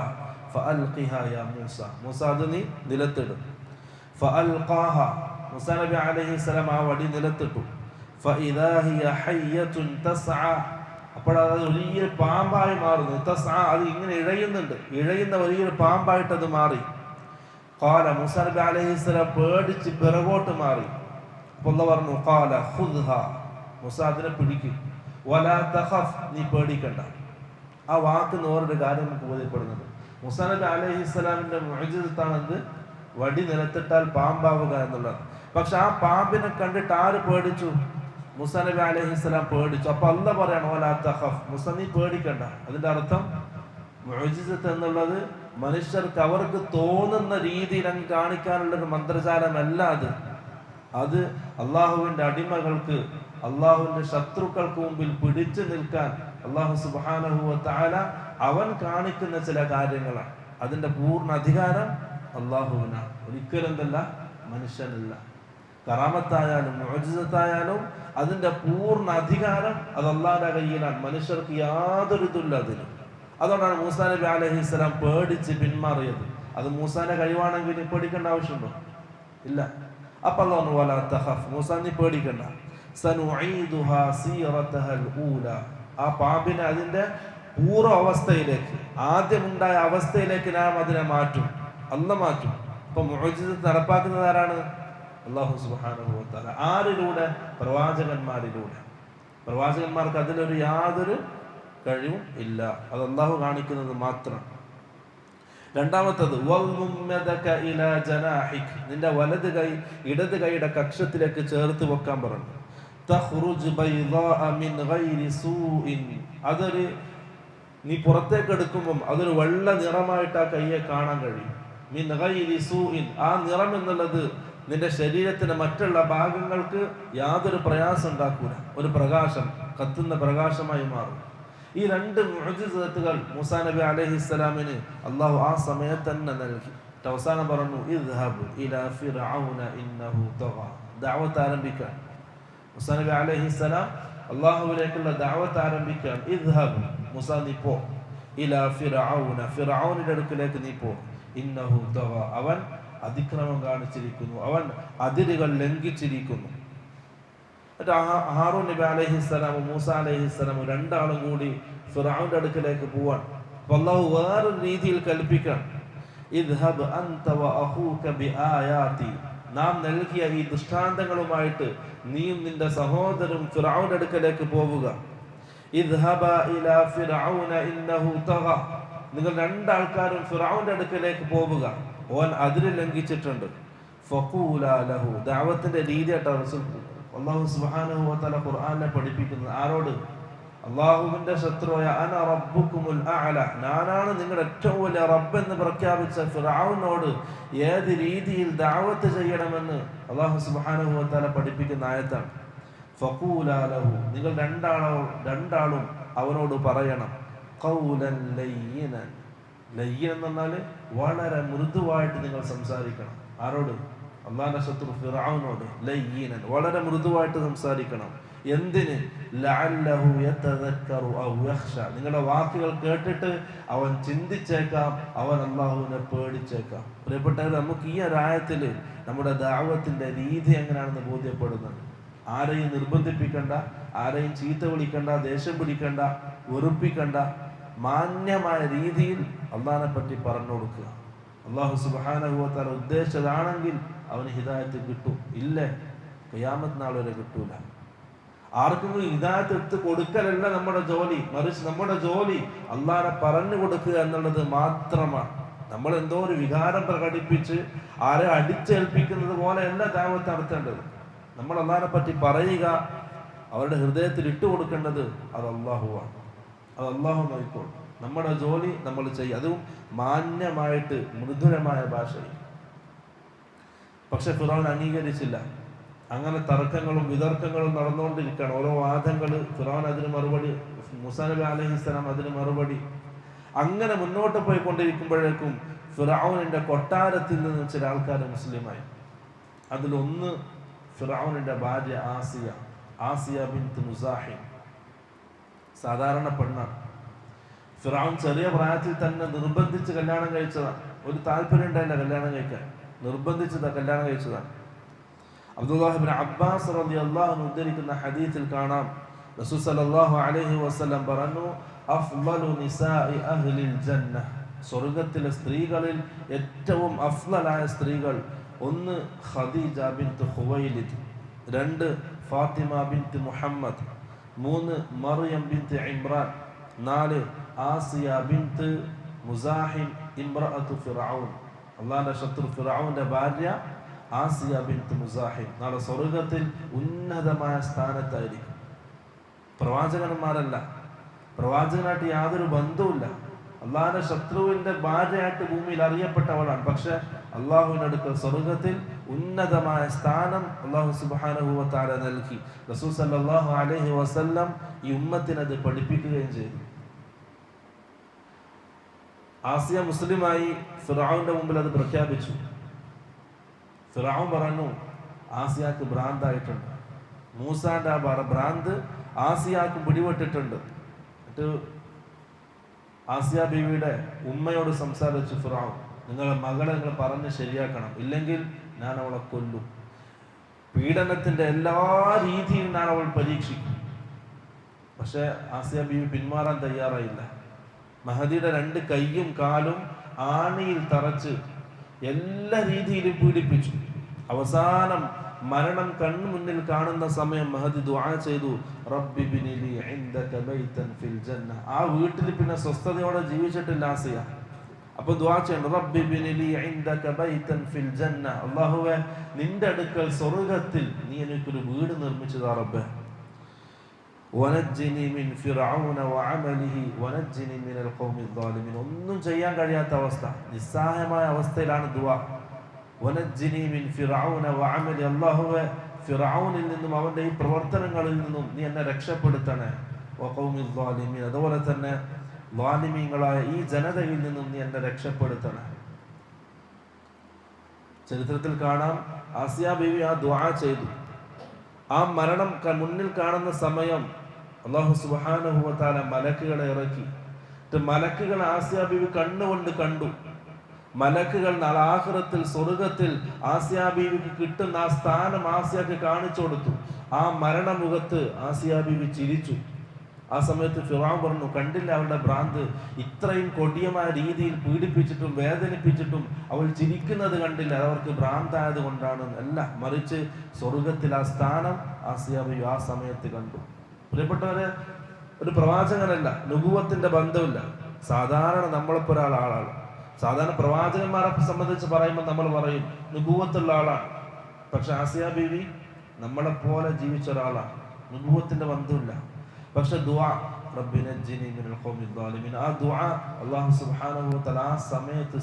S1: ഫഅൽഖിഹാ യാ മൂസ, മൂസ അത് നീ നിലത്തിടും. ഫഅൽഖാഹ, മൂസാ നബി അലൈഹിസ്സലാം ആ വടി നിലത്തിട്ടു. ഫഇദാ ഹിയ ഹയ്യത്തുൻ തസ്അ, അപ്പോൾ അത് വലിയൊരു പാമ്പായി മാറുന്നു. തസ്അ, അത് ഇങ്ങനെ ഇഴയുന്നുണ്ട്, ഇഴയുന്ന വലിയൊരു പാമ്പായിട്ട് അത് മാറി. ഖാല, മൂസാ നബി അലൈഹിസ്സലാം പേടിച്ച് പിറകോട്ട് മാറി. അപ്പോൾ അല്ലാഹു പറഞ്ഞു, ഖാല ഖുദ്ഹാ, മൂസ അതിനെ പിടിക്കും. വലാ തഖഫ്, നീ പേടിക്കണ്ട. ആ വാക്ക് വേറൊരു കാര്യം നമുക്ക് ബോധ്യപ്പെടുന്നത്, മൂസാ നബി അലൈഹിസ്സലാമിന്റെ മുഅ്ജിസത്താണ് എന്ത്? വടി നിലത്തിട്ടാൽ പാമ്പാവുക എന്നുള്ളത്. പക്ഷെ ആ പാമ്പിനെ കണ്ടിട്ട് ആര് പേടിച്ചു? മൂസാ നബി അലൈഹിസ്സലാം പേടിച്ചു. അപ്പൊ അല്ലാഹു പറയാണ്, വലാ തഖഫ്, മൂസ നീ പേടിക്കണ്ട. അതിന്റെ അർത്ഥം മുഅ്ജിസത്ത് എന്നുള്ളത് മനുഷ്യർക്ക് അവർക്ക് തോന്നുന്ന രീതിയിൽ അങ്ങ് കാണിക്കാനുള്ളൊരു മന്ത്രജാലമല്ല. അത് അള്ളാഹുവിന്റെ അടിമകൾക്ക്, അള്ളാഹുവിന്റെ ശത്രുക്കൾക്ക് മുമ്പിൽ പിടിച്ചു നിൽക്കാൻ അള്ളാഹു സുബ്ഹാനഹു വ തആല അവൻ കാണിക്കുന്ന ചില കാര്യങ്ങളാണ്. അതിന്റെ പൂർണ്ണ അധികാരം അള്ളാഹുവിനാണ്, ഒരിക്കലും എന്തല്ല മനുഷ്യനല്ല. കറാമത്തായാലും മുഅ്ജിസത്തായാലും അതിന്റെ പൂർണ്ണ അധികാരം അത് അള്ളാഹുവിന്റെ കയ്യിലാണ്. മനുഷ്യർക്ക് യാതൊരു ഇതുമില്ല അതിന്. അതുകൊണ്ടാണ് മൂസാ നബി അലൈഹിസ്സലാം പേടിച്ച് പിന്മാറിയത്. അത് മൂസാന്റെ കഴിവാണെങ്കിൽ പേടിക്കേണ്ട ആവശ്യമുണ്ടോ? ഇല്ല. അപ്പൊ അല്ലാഹു വലാ തഖഫ്, മൂസാ നീ പേടിക്കണ്ട. സനുഈദുഹാ സീറതഹൽ ഊല, ആ പാമ്പിനെ അതിന്റെ പൂർവ്വ അവസ്ഥയിലേക്ക്, ആദ്യമുണ്ടായ അവസ്ഥയിലേക്ക് നാം അതിനെ മാറ്റും, അല്ലാഹു മാറ്റും. അപ്പൊ മുഅ്ജിസത്ത് നടപ്പാക്കുന്നത് ആരാണ്? അല്ലാഹു സുബ്ഹാനഹു വ തആല. ആരിലൂടെ? പ്രവാചകന്മാരിലൂടെ. പ്രവാചകന്മാർക്ക് അതിലൊരു യാതൊരു കഴിവും ഇല്ല, അത് അല്ലാഹു കാണിക്കുന്നത് മാത്രം. രണ്ടാമത്തത് നിന്റെ വലത് കൈ ഇടത് കൈയുടെ കക്ഷത്തിലേക്ക് ചേർത്ത് വെക്കാൻ പറഞ്ഞു. അതൊരു നീ പുറത്തേക്ക് എടുക്കുമ്പം അതൊരു വെള്ള നിറമായിട്ട് ആ കയ്യെ കാണാൻ കഴിയും. മിൻ ഗൈരി സൂഇൻ, ആ നിറം എന്നുള്ളത് നിന്റെ ശരീരത്തിന്റെ മറ്റുള്ള ഭാഗങ്ങൾക്ക് യാതൊരു പ്രയാസം ഉണ്ടാക്കൂല. ഒരു പ്രകാശം, കത്തുന്ന പ്രകാശമായി മാറും. ഈ 2 മുഅ്ജിസത്തുകൾ മൂസാ നബി അലൈഹിസ്സലാമിന് അല്ലാഹു ആ സമയത്ത് തന്നെ നൽകി. അവസാനം പറഞ്ഞു, ഇദ്ഹബ് ഇലാ ഫിർഔന ഇന്നഹു തഗ, ദഅവത്ത് ആരംഭിക്കാൻ. മൂസാ നബി അലൈഹിസ്സലാം അല്ലാഹുവിലേക്കുള്ള ദഅവത്ത് ആരംഭിക്കാൻ. ഇദ്ഹബ്, മൂസാ നീ പോ. ഇലാ ഫിർഔന, ഫിർഔനിന്റെ അടുക്കലേക്ക് നീ പോ. ഇന്നഹു തഗ, അവൻ അതിക്രമം കാണിച്ചിരിക്കുന്നു, അവൻ അതിരുകൾ ലംഘിച്ചിരിക്കുന്നു. ഹാറൂൻ നബി അലൈഹിസ്സലാമും മൂസ അലൈഹിസ്സലാമും രണ്ടാളും കൂടി ഫിർഔന്റെ അടുക്കലേക്ക് പോവാൻ. അപ്പോൾ അള്ളാഹു വേറൊരു രീതിയിൽ കൽപ്പിക്കണം, ഇദ്ഹബ് അൻത വഅഖൂക ബിആയാതി, നാം നൽകിയ ഈ ദൃഷ്ടാന്തങ്ങളുമായിട്ട് നീയും നിന്റെ സഹോദരനും ഫിർഔന്റെ അടുക്കലേക്ക് പോവുക. ഇദ്ഹബ ഇലാ ഫിർഔന ഇന്നഹു തഗ, നിങ്ങൾ രണ്ടാൾക്കാരും ഫിർഔന്റെ അടുക്കലേക്ക് പോവുക, ഓൻ അതിര് ലംഘിച്ചിട്ടുണ്ട്. ഫഖൂലാ ലഹു, ദഅവത്തിന്റെ രീതിയായിട്ടാണ് റസൂൽ അല്ലാഹു സുബ്ഹാനഹു വ തആല ഖുർആനിനെ പഠിപ്പിക്കുന്നത്. ആരോട്? അള്ളാഹുവിന്റെ ശത്രുവായ അന റബ്ബുക്കുമുൽ അഅല, ഞാനാണ് നിങ്ങളുടെ ഏറ്റവും വലിയ റബ്ബ് എന്ന് പ്രഖ്യാപിച്ച ഫിർഔനോട് ഏത് രീതിയിൽ ദഅവത്ത് ചെയ്യണമെന്ന് അള്ളാഹു സുബ്ഹാനഹു വ തആല പഠിപ്പിക്കുന്ന ആയത്താണ്. ഫഖൂലാ ലഹു, നിങ്ങൾ രണ്ടാളും അവനോട് പറയണം, ഖൗലൻ ലയ്യിനൻ, ലയ്യൻ എന്ന് പറഞ്ഞാൽ വളരെ മൃദുവായിട്ട് നിങ്ങൾ സംസാരിക്കണം. ആരോട്? അള്ളാഹുവിന്റെ ശത്രു ഫിർഔനോട്. ലയ്യിനൻ, വളരെ മൃദുവായിട്ട് സംസാരിക്കണം. എന്തിന്? ലഅല്ലഹു യതദക്കറു ഔ യഖ്ശ, നിങ്ങളുടെ വാക്കുകൾ കേട്ടിട്ട് അവൻ ചിന്തിച്ചേക്കാം, അവൻ അള്ളാഹുവിനെ പേടിച്ചേക്കാം. പ്രിയപ്പെട്ടവർ, നമുക്ക് ഈ ഒരായത്തിൽ നമ്മുടെ ദഅവത്തിന്റെ രീതി എങ്ങനെയാണെന്ന് ബോധ്യപ്പെടുന്നുണ്ട്. ആരെയും നിർബന്ധിപ്പിക്കണ്ട, ആരെയും ചീത്ത വിളിക്കണ്ട, ദേഷ്യം പിടിക്കണ്ട, വെറുപ്പിക്കണ്ട. മാന്യമായ രീതിയിൽ അള്ളാഹിനെ പറ്റി പറഞ്ഞു കൊടുക്കുക. അള്ളാഹു സുബ്ഹാനഹു വ തആല ഉദ്ദേശിച്ചതാണെങ്കിൽ അവന് ഹിദായത്ത് കിട്ടും, ഇല്ലേ ഖിയാമത്ത് നാൾ വരെ കിട്ടൂല. ആർക്കെങ്കിലും ഹിദായത്ത് എടുത്ത് കൊടുക്കലല്ല നമ്മുടെ ജോലി, മറിച്ച് നമ്മുടെ ജോലി അള്ളാഹിനെ പറഞ്ഞു കൊടുക്കുക എന്നുള്ളത് മാത്രമാണ്. നമ്മൾ എന്തോ ഒരു വികാരം പ്രകടിപ്പിച്ച് ആരെ അടിച്ചേൽപ്പിക്കുന്നത് പോലെയല്ല ദഅവത്ത് നടത്തേണ്ടത്. നമ്മൾ അള്ളാഹിനെ പറ്റി പറയുക, അവരുടെ ഹൃദയത്തിൽ ഇട്ട് കൊടുക്കേണ്ടത് അത് അള്ളാഹുവാണ്. അത് അള്ളാഹു നോക്കിക്കോളും. നമ്മുടെ ജോലി നമ്മൾ ചെയ്യുക, അതും മാന്യമായിട്ട് മൃദുലമായ ഭാഷയിൽ. പക്ഷെ ഫിറഔൻ അംഗീകരിച്ചില്ല. അങ്ങനെ തർക്കങ്ങളും വിതർക്കങ്ങളും നടന്നുകൊണ്ടിരിക്കുകയാണ്. ഓരോ വാദങ്ങൾ, ഫിറഔൻ അതിന് മറുപടി, മൂസാ നബി അലൈഹിസ്സലാം അതിന് മറുപടി. അങ്ങനെ മുന്നോട്ട് പോയിക്കൊണ്ടിരിക്കുമ്പോഴേക്കും ഫിറഔനിന്റെ കൊട്ടാരത്തിൽ നിന്ന് ചില ആൾക്കാർ മുസ്ലിമായി. അതിലൊന്ന് ഫിറഔനിന്റെ ഭാര്യ ആസിയ ബിൻത് മുസാഹിം. സാധാരണ പെണ്ണാണ്. ഫിറഔൻ ചെറിയ പ്രായത്തിൽ തന്നെ നിർബന്ധിച്ച് കല്യാണം കഴിച്ചതാണ്. ഒരു താല്പര്യം ഉണ്ടായില്ല കല്യാണം കഴിക്കാൻ, നിർബന്ധിച്ചത് കല്യാണം കഴിച്ചതാണ്. അബ്ദുല്ലാഹ് ഇബ്നു അബ്ബാസ് റളിയല്ലാഹു അൻഹു ഉദ്ധരിക്കുന്ന ഹദീസിൽ കാണാം, റസൂൽ സല്ലല്ലാഹു അലൈഹി വസല്ലം പറഞ്ഞു, അഫ്ളലു നിസാഇ അഹ്ലിൽ ജന്ന, സ്വർഗ്ഗത്തിലെ സ്ത്രീകളിൽ ഏറ്റവും അഫ്ളലായ സ്ത്രീകൾ, ഒന്ന് ഖദീജ ബിൻത് ഖുവൈലിദ്, രണ്ട് ഫാത്തിമ ബിൻത് മുഹമ്മദ്, മൂന്ന് മറിയം ബിൻത് ഇമ്രാൻ, നാല് ആസിയ ബിൻത് മുസാഹിം ഇംറഅത്തു ഫിർഔൻ, അല്ലാഹുവിന്റെ ശത്രു ഫിർഔന്റെ ഭാര്യ ആസിയ ബിൻത് മുസാഹിം നാളെ സ്വർഗ്ഗത്തിൽ ഉന്നതമായ സ്ഥാനത്തായിരിക്കും. പ്രവാചകന്മാരല്ല, പ്രവാചകനായിട്ട് യാതൊരു ബന്ധവുമില്ല. അള്ളാഹുവിന്റെ ശത്രുവിന്റെ ഭാര്യയായിട്ട് ഭൂമിയിൽ അറിയപ്പെട്ടവളാണ്. പക്ഷെ അള്ളാഹുവിന്റെ അടുക്കൽ സ്വർഗ്ഗത്തിൽ ഉന്നതമായ സ്ഥാനം അള്ളാഹു സുബ്ഹാനഹു വ തആല നൽകി. റസൂൽ സല്ലല്ലാഹു അലൈഹി വസല്ലം ഈ ഉമ്മത്തിനത് പഠിപ്പിക്കുകയും ചെയ്തു. ആസിയ മുസ്ലിമായി ഫിർഔന്റെ മുമ്പിൽ അത് പ്രഖ്യാപിച്ചു. ഫിർഔൻ പറഞ്ഞു, ആസിയാക്ക് ഭ്രാന്തായിട്ടുണ്ട്. മൂസാന്റെ ആ ഭ്രാന്ത് ആസിയാക്ക് പിടിപെട്ടിട്ടുണ്ട്. എന്നിട്ട് ആസിയ ബീവിയുടെ ഉമ്മയോട് സംസാരിച്ചു ഫിർഔൻ, നിങ്ങളുടെ മകളെ നിങ്ങൾ പറഞ്ഞ് ശരിയാക്കണം, ഇല്ലെങ്കിൽ ഞാൻ അവളെ കൊല്ലും. പീഡനത്തിന്റെ എല്ലാ രീതിയിലും ഞാൻ അവൾ പരീക്ഷിക്കും. പക്ഷെ ആസിയ ബീവി പിന്മാറാൻ തയ്യാറായില്ല. മഹദിയുടെ 2 കൈയും കാലും ആണിയിൽ തറച്ച് എല്ലാ രീതിയിലും പീഡിപ്പിച്ചു. അവസാനം മരണം കൺമുന്നിൽ കാണുന്ന സമയം മഹദി ദുആ ചെയ്തു, റബ്ബി ബിനി ലി ഇൻദക ബൈതൻ ഫിൽ ജന്ന. ആ വീട്ടിൽ പിന്നെ സ്വസ്ഥതയോടെ ജീവിച്ചിട്ടില്ല ആസിയ. അപ്പൊ ദുആ ചെയ്യണം, റബ്ബി ബിനി ലി ഇൻദക ബൈതൻ ഫിൽ ജന്ന, അല്ലാഹുവേ നിന്റെ അടുക്കൽ സ്വർഗ്ഗത്തിൽ നീ എനിക്കൊരു വീട് നിർമ്മിച്ചു താ റബ്ബേ. വനജ്ജിനി മിൻ ഫിർഔന വഅമലിഹി വനജ്ജിനി മിനൽ ഖൗമിൽ ളാലിമീൻ. ഒന്നും ചെയ്യാൻ കഴിയാത്ത അവസ്ഥ, നിസ്സഹായമായ അവസ്ഥയിലാണ് ദുആ. വനജ്ജിനി മിൻ ഫിർഔന വഅമലി, അല്ലാഹുവേ ഫിർഔനിൽ നിന്നും അവന്റെ ഈ പ്രവർത്തനങ്ങളിൽ നിന്നും നീ എന്നെ രക്ഷപ്പെടുത്തണേ. വഖൗമിൽ ളാലിമീൻ, അതുപോലെ തന്നെ ളാലിമീങ്ങളായ ഈ ജനതയിൽ നിന്നും നീ എന്നെ രക്ഷപ്പെടുത്തണേ. ചരിത്രത്തിൽ കാണാം, ആസിയ ബീവി ആ ദുആ ചെയ്തു. ആ മരണം മുന്നിൽ കാണുന്ന സമയം അല്ലാഹു സുബ്ഹാനഹു വ തആല മലക്കുകളെ ഇറക്കി. മലക്കുകൾ ആസിയ ബീവി കണ്ണുകൊണ്ട് കണ്ടു. മലക്കുകൾ നാളെ ആഖിറത്തിൽ സ്വർഗ്ഗത്തിൽ ആസിയ ബീവിക്ക് കിട്ടുന്ന ആ സ്ഥാനം ആസിയക്ക് കാണിച്ചു കൊടുത്തു. ആ മരണമുഖത്ത് ആസിയ ബീവി ചിരിച്ചു. ആ സമയത്ത് ഫിറഔൻ പറഞ്ഞു, കണ്ടില്ല അവളുടെ ഭ്രാന്ത്, ഇത്രയും കൊടിയമായ രീതിയിൽ പീഡിപ്പിച്ചിട്ടും വേദനിപ്പിച്ചിട്ടും അവൾ ചിരിക്കുന്നത് കണ്ടില്ല, അവർക്ക് ഭ്രാന്തായത് കൊണ്ടാണ്. അല്ല, മറിച്ച് സ്വർഗത്തിൽ ആ സ്ഥാനം ആസിയ ബീവി ആ സമയത്ത് കണ്ടു. പ്രിയപ്പെട്ടവരെ, ഒരു പ്രവാചകനല്ല, നുബുവത്തിന്റെ ബന്ധമില്ല, സാധാരണ നമ്മളെപ്പോ ആളാണ്. സാധാരണ പ്രവാചകന്മാരെ സംബന്ധിച്ച് പറയുമ്പോൾ നമ്മൾ പറയും നുബുവത്തുള്ള ആളാണ്. പക്ഷെ ആസിയ ബീവി നമ്മളെപ്പോലെ ജീവിച്ച ഒരാളാണ്, നുബുവത്തിന്റെ ബന്ധമില്ല. പക്ഷെ ദുആ, റബ്ബി നജ്ജിനി മിനൽ ഖൗമി ദ്വാലിമീൻ, ആ ദുആ അല്ലാഹു സുബ്ഹാനഹു വ തആല ആ സമയത്ത്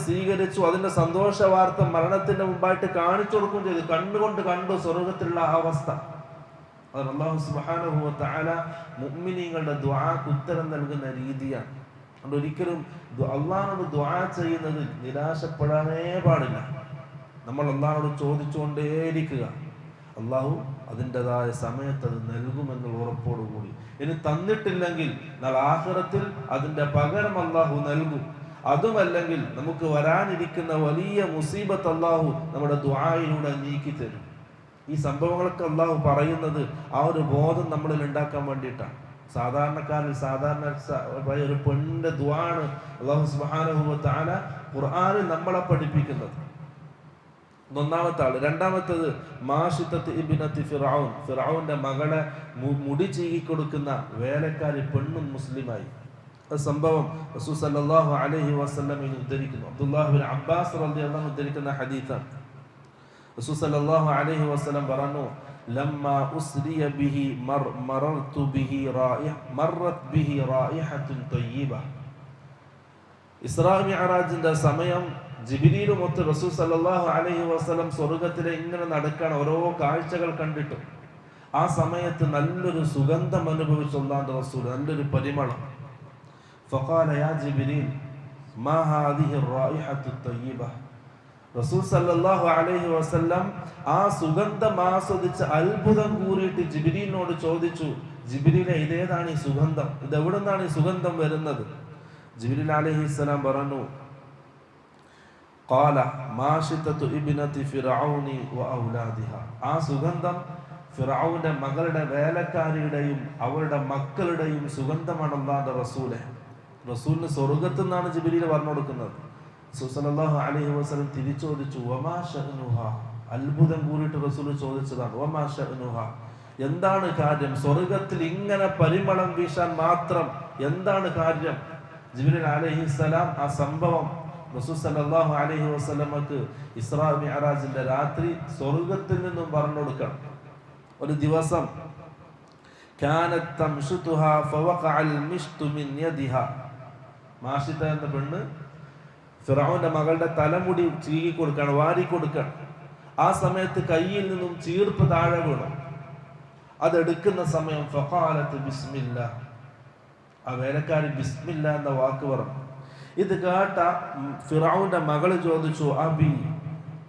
S1: സ്വീകരിച്ചു. അതിന്റെ സന്തോഷ വാർത്ത മരണത്തിന്റെ മുമ്പായിട്ട് കാണിച്ചു കൊടുക്കുകയും ചെയ്തു. കണ്ണുകൊണ്ട് കണ്ടു സ്വർഗത്തിലുള്ള ആ അവസ്ഥ. അത് അല്ലാഹു സുബ്ഹാനഹു വ തആല മുഅ്മിനീങ്ങളുടെ ദുആക്ക് ഉത്തരം നൽകുന്ന രീതിയാണ്. അതുകൊണ്ട് ഒരിക്കലും അള്ളാഹുനോട് ദുആ ചെയ്യുന്നത് നിരാശപ്പെടാനേ പാടില്ല. നമ്മൾ അള്ളാഹുനോട് ചോദിച്ചുകൊണ്ടേയിരിക്കുക. അള്ളാഹു അതിൻ്റെതായ സമയത്ത് അത് നൽകുമെന്നുള്ള ഉറപ്പോടുകൂടി. ഇനി തന്നിട്ടില്ലെങ്കിൽ നാളെ ആഖിറത്തിൽ അതിൻ്റെ പകരം അള്ളാഹു നൽകും. അതുമല്ലെങ്കിൽ നമുക്ക് വരാനിരിക്കുന്ന വലിയ മുസീബത്ത് അള്ളാഹു നമ്മുടെ ദുആയിലൂടെ നീക്കി തരും. ഈ സംഭവങ്ങളൊക്കെ അള്ളാഹു പറയുന്നത് ആ ഒരു ബോധം നമ്മളിൽ ഉണ്ടാക്കാൻ വേണ്ടിയിട്ടാണ്. സാധാരണക്കാരിൽ സാധാരണ ഒരു പെണ്ണിന്റെ ദുആണ് അല്ലാഹു സുബ്ഹാനഹു വ തആല ഖുർആനിൽ നമ്മളെ പഠിപ്പിക്കുന്നത്. ഒന്നാമത്തെ ആള്. രണ്ടാമത്തേത് മാഷിത്തത്ത് ഇബ്നത്തി ഫിറഔൻ, ഫിറഔന്റെ മകളെ മുടി ചീകിക്കൊടുക്കുന്ന വേലക്കാരി പെണ്ണും മുസ്ലിമായി. സംഭവം റസൂൽ സല്ലല്ലാഹു അലൈഹി വസല്ലമയിൽ ഉദ്ധരിക്കുന്നു. അബ്ദുല്ലാഹ് ഇബ്നു അബ്ബാസ് റളിയല്ലാഹു അൻഹു ഉദ്ധരിക്കുന്ന ഹദീസാണ്. റസൂൽ സല്ലല്ലാഹു അലൈഹി വസല്ലം പറഞ്ഞു, ലമ്മാ ഉസ്രിയ ബിഹി മറർതു ബിഹി മറത് ബിഹി റായിഹത്തുൻ തയ്യിബ. ഇസ്രാ മിഅ്റാജിന്റെ സമയം ജിബ്രീലുമൊത്ത് റസൂൽ സല്ലല്ലാഹു അലൈഹി വസല്ലം സ്വർഗ്ഗത്തിലെ ഇങ്ങനെ നടക്കാണ്, ഓരോ കാഴ്ചകൾ കണ്ടിട്ട്. ആ സമയത്ത് നല്ലൊരു സുഗന്ധം അനുഭവിച്ചു അല്ലാഹുവിന്റെ റസൂൽ, നല്ലൊരു പരിമളം. ഫഖാല യാ ജിബ്രീൽ മാ ഹാദിഹി റായിഹത്തു തയ്യിബ. റസൂൽ സല്ലല്ലാഹു അലൈഹി വസല്ലം ആ സുഗന്ധം ആസ്വദിച്ച് അത്ഭുതം കൂറിയിട്ട് ജിബ്രീലിനോട് ചോദിച്ചു, ജിബ്രീലെ, ഇതേതാണ് ഈ സുഗന്ധം? ഇതെവിടെ നിന്നാണ് ഈ സുഗന്ധം വരുന്നത്? ജിബ്രീൽ അലൈഹിസ്സലാം പറഞ്ഞു, ഖാല മാഷിത്തത്തു ഇബ്നതി ഫിർഔനി വ ഔലാദിഹ. ആ സുഗന്ധം ഫിർഔന്റെ മകളുടെ വേലക്കാരിയുടെയും അവരുടെ മക്കളുടെയും സുഗന്ധമാണ് അല്ലാഹുവിന്റെ റസൂലെ. റസൂലിന് സ്വർഗ്ഗത്തു നിന്നാണ് ജിബ്രീൽ പറഞ്ഞു കൊടുക്കുന്നത്. സല്ലല്ലാഹു അലൈഹി വസല്ലം തിരിച്ചു ചോദിച്ചു, വമാ ശഅനുഹ. അത്ഭുതം കൂടിയിട്ട് റസൂൽ ചോദിച്ചതാണ്, വമാ ശഅനുഹ, എന്താണ് കാര്യം? സ്വർഗ്ഗത്തിൽ ഇങ്ങനെ പരിമളം വീശാൻ മാത്രം എന്താണ് കാര്യം? ജിബ്രീൽ അലൈഹിസ്സലാം ആ സംഭവം റസൂൽ സല്ലല്ലാഹു അലൈഹി വസല്ലമക്ക് ഇസ്രാ മിഅ്റാജിന്റെ രാത്രി സ്വർഗ്ഗത്തിൽ നിന്നും പറഞ്ഞു കൊടുക്കണം. ഒരു ദിവസം കാനത് തംശുതുഹാ ഫവഖഅൽ മിശ്തു മിൻ യദിഹാ. മാഷിത എന്ന പെണ്ണ് ഫിറഔന്റെ മകളുടെ തലമുടി ചീകി കൊടുക്കാണ്, വാരി കൊടുക്കാണ്. ആ സമയത്ത് കയ്യിൽ നിന്നും ചീർപ്പ് താഴെ വീണു. അതെടുക്കുന്ന സമയം ഫഖാലത്ത് ബിസ്മില്ലാ, ആ വേലക്കാരി ബിസ്മില്ല എന്ന വാക്ക് പറഞ്ഞു. ഇത് കേട്ട ഫിറഔന്റെ മകള് ചോദിച്ചു, അബി,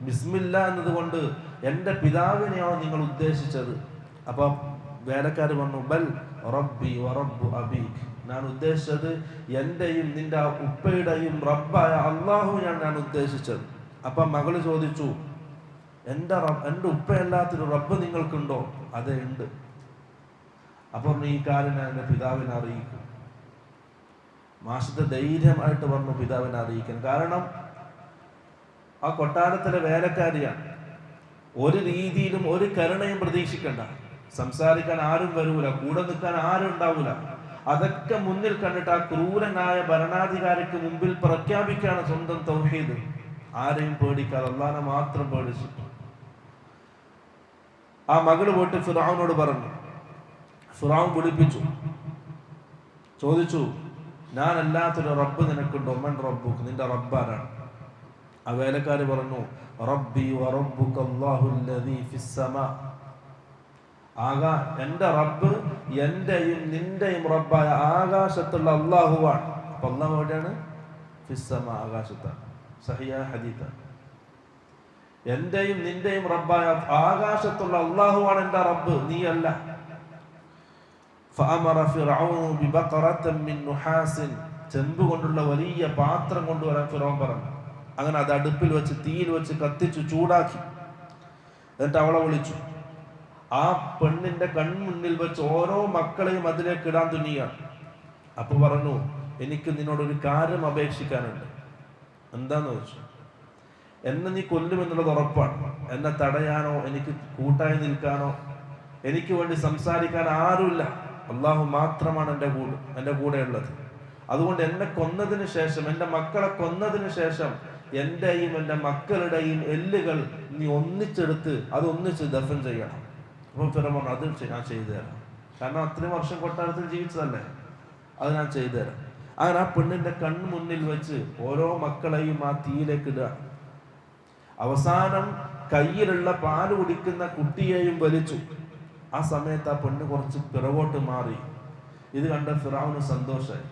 S1: ബിസ്മില്ല എന്നതുകൊണ്ട് എൻ്റെ പിതാവിനെയാണോ നിങ്ങൾ ഉദ്ദേശിച്ചത്? അപ്പൊ വേലക്കാര് പറഞ്ഞു, ബൽ റബ്ബി വ റബ്ബു അബീക്, ഞാൻ ഉദ്ദേശിച്ചത് എന്റെയും നിന്റെ ഉപ്പയുടെയും റബ്ബായ അള്ളാഹുവിനെയാണ് ഞാൻ ഉദ്ദേശിച്ചത്. അപ്പൊ മകള് ചോദിച്ചു, എൻ്റെ ഉപ്പയല്ലാത്തൊരു റബ്ബ് നിങ്ങൾക്കുണ്ടോ? അതെ, ഉണ്ട്. അപ്പൊ ഈ കാര്യം ഞാൻ എൻ്റെ പിതാവിനെ അറിയിക്കും. മാഷത്തെ ധൈര്യമായിട്ട് പറഞ്ഞു പിതാവിനെ അറിയിക്കാൻ. കാരണം ആ കൊട്ടാരത്തിലെ വേലക്കാരിയാണ്. ഒരു രീതിയിലും ഒരു കരുണയും പ്രതീക്ഷിക്കണ്ട. സംസാരിക്കാൻ ആരും വരൂല, കൂടെ നിൽക്കാൻ ആരും ഉണ്ടാവൂല. അതൊക്കെ മുന്നിൽ കണ്ടിട്ട് ആ ക്രൂരനായ ഭരണാധികാരിക്ക് മുമ്പിൽ പ്രഖ്യാപിക്കുകയാണ് സ്വന്തം തൗഹീദ്. ആരെയും പേടിക്കാതെ അല്ലാഹനെ മാത്രം പേടിച്ചിട്ട് ആ മകള് പോയിട്ട് ഫിറഔനോട് പറഞ്ഞു. ഫിറഔൻ വിളിപ്പിച്ചു, ചോദിച്ചു, ഞാൻ അല്ലാത്തൊരു റബ്ബ് നിനക്കുണ്ടോ? മൻ റബ്ബുക്ക്, നിന്റെ റബ്ബാരാണ്? ആ വേലക്കാര് പറഞ്ഞു, റബ്ബി വ റബ്ബുക അല്ലാഹുല്ലദീ ഫിസ്സമാ. എന്റെ റബ്ബ് എന്റെയും നിന്റെയും റബ്ബായ ആകാശത്തുള്ള അല്ലാഹുവാണ്. അപ്പൊ അല്ലാഹു എവിടെയാണ്? ഫിസ്സമാ, ആകാശത്താണ്. സഹിയ ഹദീസാണ്. എന്റെയും നിന്റെയും റബ്ബായ ആകാശത്തുള്ള അല്ലാഹുവാണ് എന്റെ റബ്ബ്, നീ അല്ല. ഫഅമറ ഫിർഔൻ ബിബഖറത്തിൻ മിൻ നുഹാസിൻ. ചെമ്പ് കൊണ്ടുള്ള വലിയ പാത്രം കൊണ്ടുവരാൻ ഫിറഔൻ പറഞ്ഞു. അങ്ങനെ അത് അടുപ്പിൽ വെച്ച് തീയിൽ വെച്ച് കത്തിച്ചു ചൂടാക്കി. എന്നിട്ട് അവളെ വിളിച്ചു. ആ പെണ്ണിന്റെ കൺമുന്നിൽ വെച്ച് ഓരോ മക്കളെയും അതിലേക്ക് ഇടാൻ തുനിയാണ്. അപ്പൊ പറഞ്ഞു, എനിക്ക് നിന്നോടൊരു കാര്യം അപേക്ഷിക്കാനുണ്ട്. എന്താന്ന് ചോദിച്ചു. എന്നെ നീ കൊല്ലുമെന്നുള്ളത് ഉറപ്പാണ്. എന്നെ തടയാനോ എനിക്ക് കൂട്ടായി നിൽക്കാനോ എനിക്ക് വേണ്ടി സംസാരിക്കാൻ ആരുമില്ല. അള്ളാഹു മാത്രമാണ് എൻ്റെ കൂടെ ഉള്ളത്. അതുകൊണ്ട് എന്നെ കൊന്നതിന് ശേഷം, എൻ്റെ മക്കളെ കൊന്നതിന് ശേഷം എൻ്റെയും എൻ്റെ മക്കളുടെയും എല്ലുകൾ നീ ഒന്നിച്ചെടുത്ത് അത് ഒന്നിച്ച് ദഫൻ ചെയ്യണം. അപ്പോൾ ഫിറഔൻ അത് ഞാൻ ചെയ്തു തരാം. കാരണം അത്രയും വർഷം കൊട്ടാരത്തിൽ ജീവിച്ചതല്ലേ, അത് ഞാൻ ചെയ്തു തരാം. അങ്ങനെ ആ പെണ്ണിന്റെ കൺമുന്നിൽ വെച്ച് ഓരോ മക്കളെയും ആ തീയിലേക്ക് ഇടുക. അവസാനം കയ്യിലുള്ള പാല് കുടിക്കുന്ന കുട്ടിയെയും വലിച്ചു. ആ സമയത്ത് ആ പെണ്ണ് കുറച്ച് പിറകോട്ട് മാറി. ഇത് കണ്ട ഫിറഔന് സന്തോഷമായി.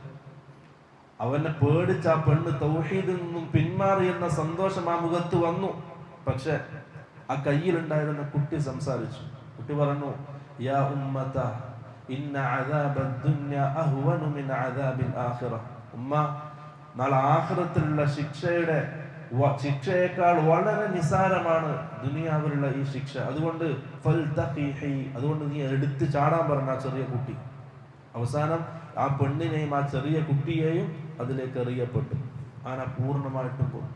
S1: അവനെ പേടിച്ച ആ പെണ്ണ് തൗഹീദിൽ നിന്നും പിന്മാറി എന്ന സന്തോഷം ആ മുഖത്ത് വന്നു. പക്ഷെ ആ കയ്യിലുണ്ടായിരുന്ന കുട്ടി സംസാരിച്ചു. കുട്ടി പറഞ്ഞു, യാ ഉമ്മത ഇന്ന അദാബദ് ദുനിയ അഹ്വനു മിൻ അദാബിൽ ആഖിറ. ഉമ്മ, നാളെ ആഖിറത്തിലുള്ള ശിക്ഷയേക്കാൾ വളരെ നിസാരമാണ് ദുനിയാവിലുള്ള ഈ ശിക്ഷ. അതുകൊണ്ട് അതുകൊണ്ട് നീ എടുത്ത് ചാടാൻ പറഞ്ഞ ആ ചെറിയ കുട്ടി. അവസാനം ആ പെണ്ണിനെയും ആ ചെറിയ കുട്ടിയെയും അതിലേക്ക് എറിയപ്പെട്ടു. അങ്ങനെ പൂർണ്ണമായിട്ടും പോകും.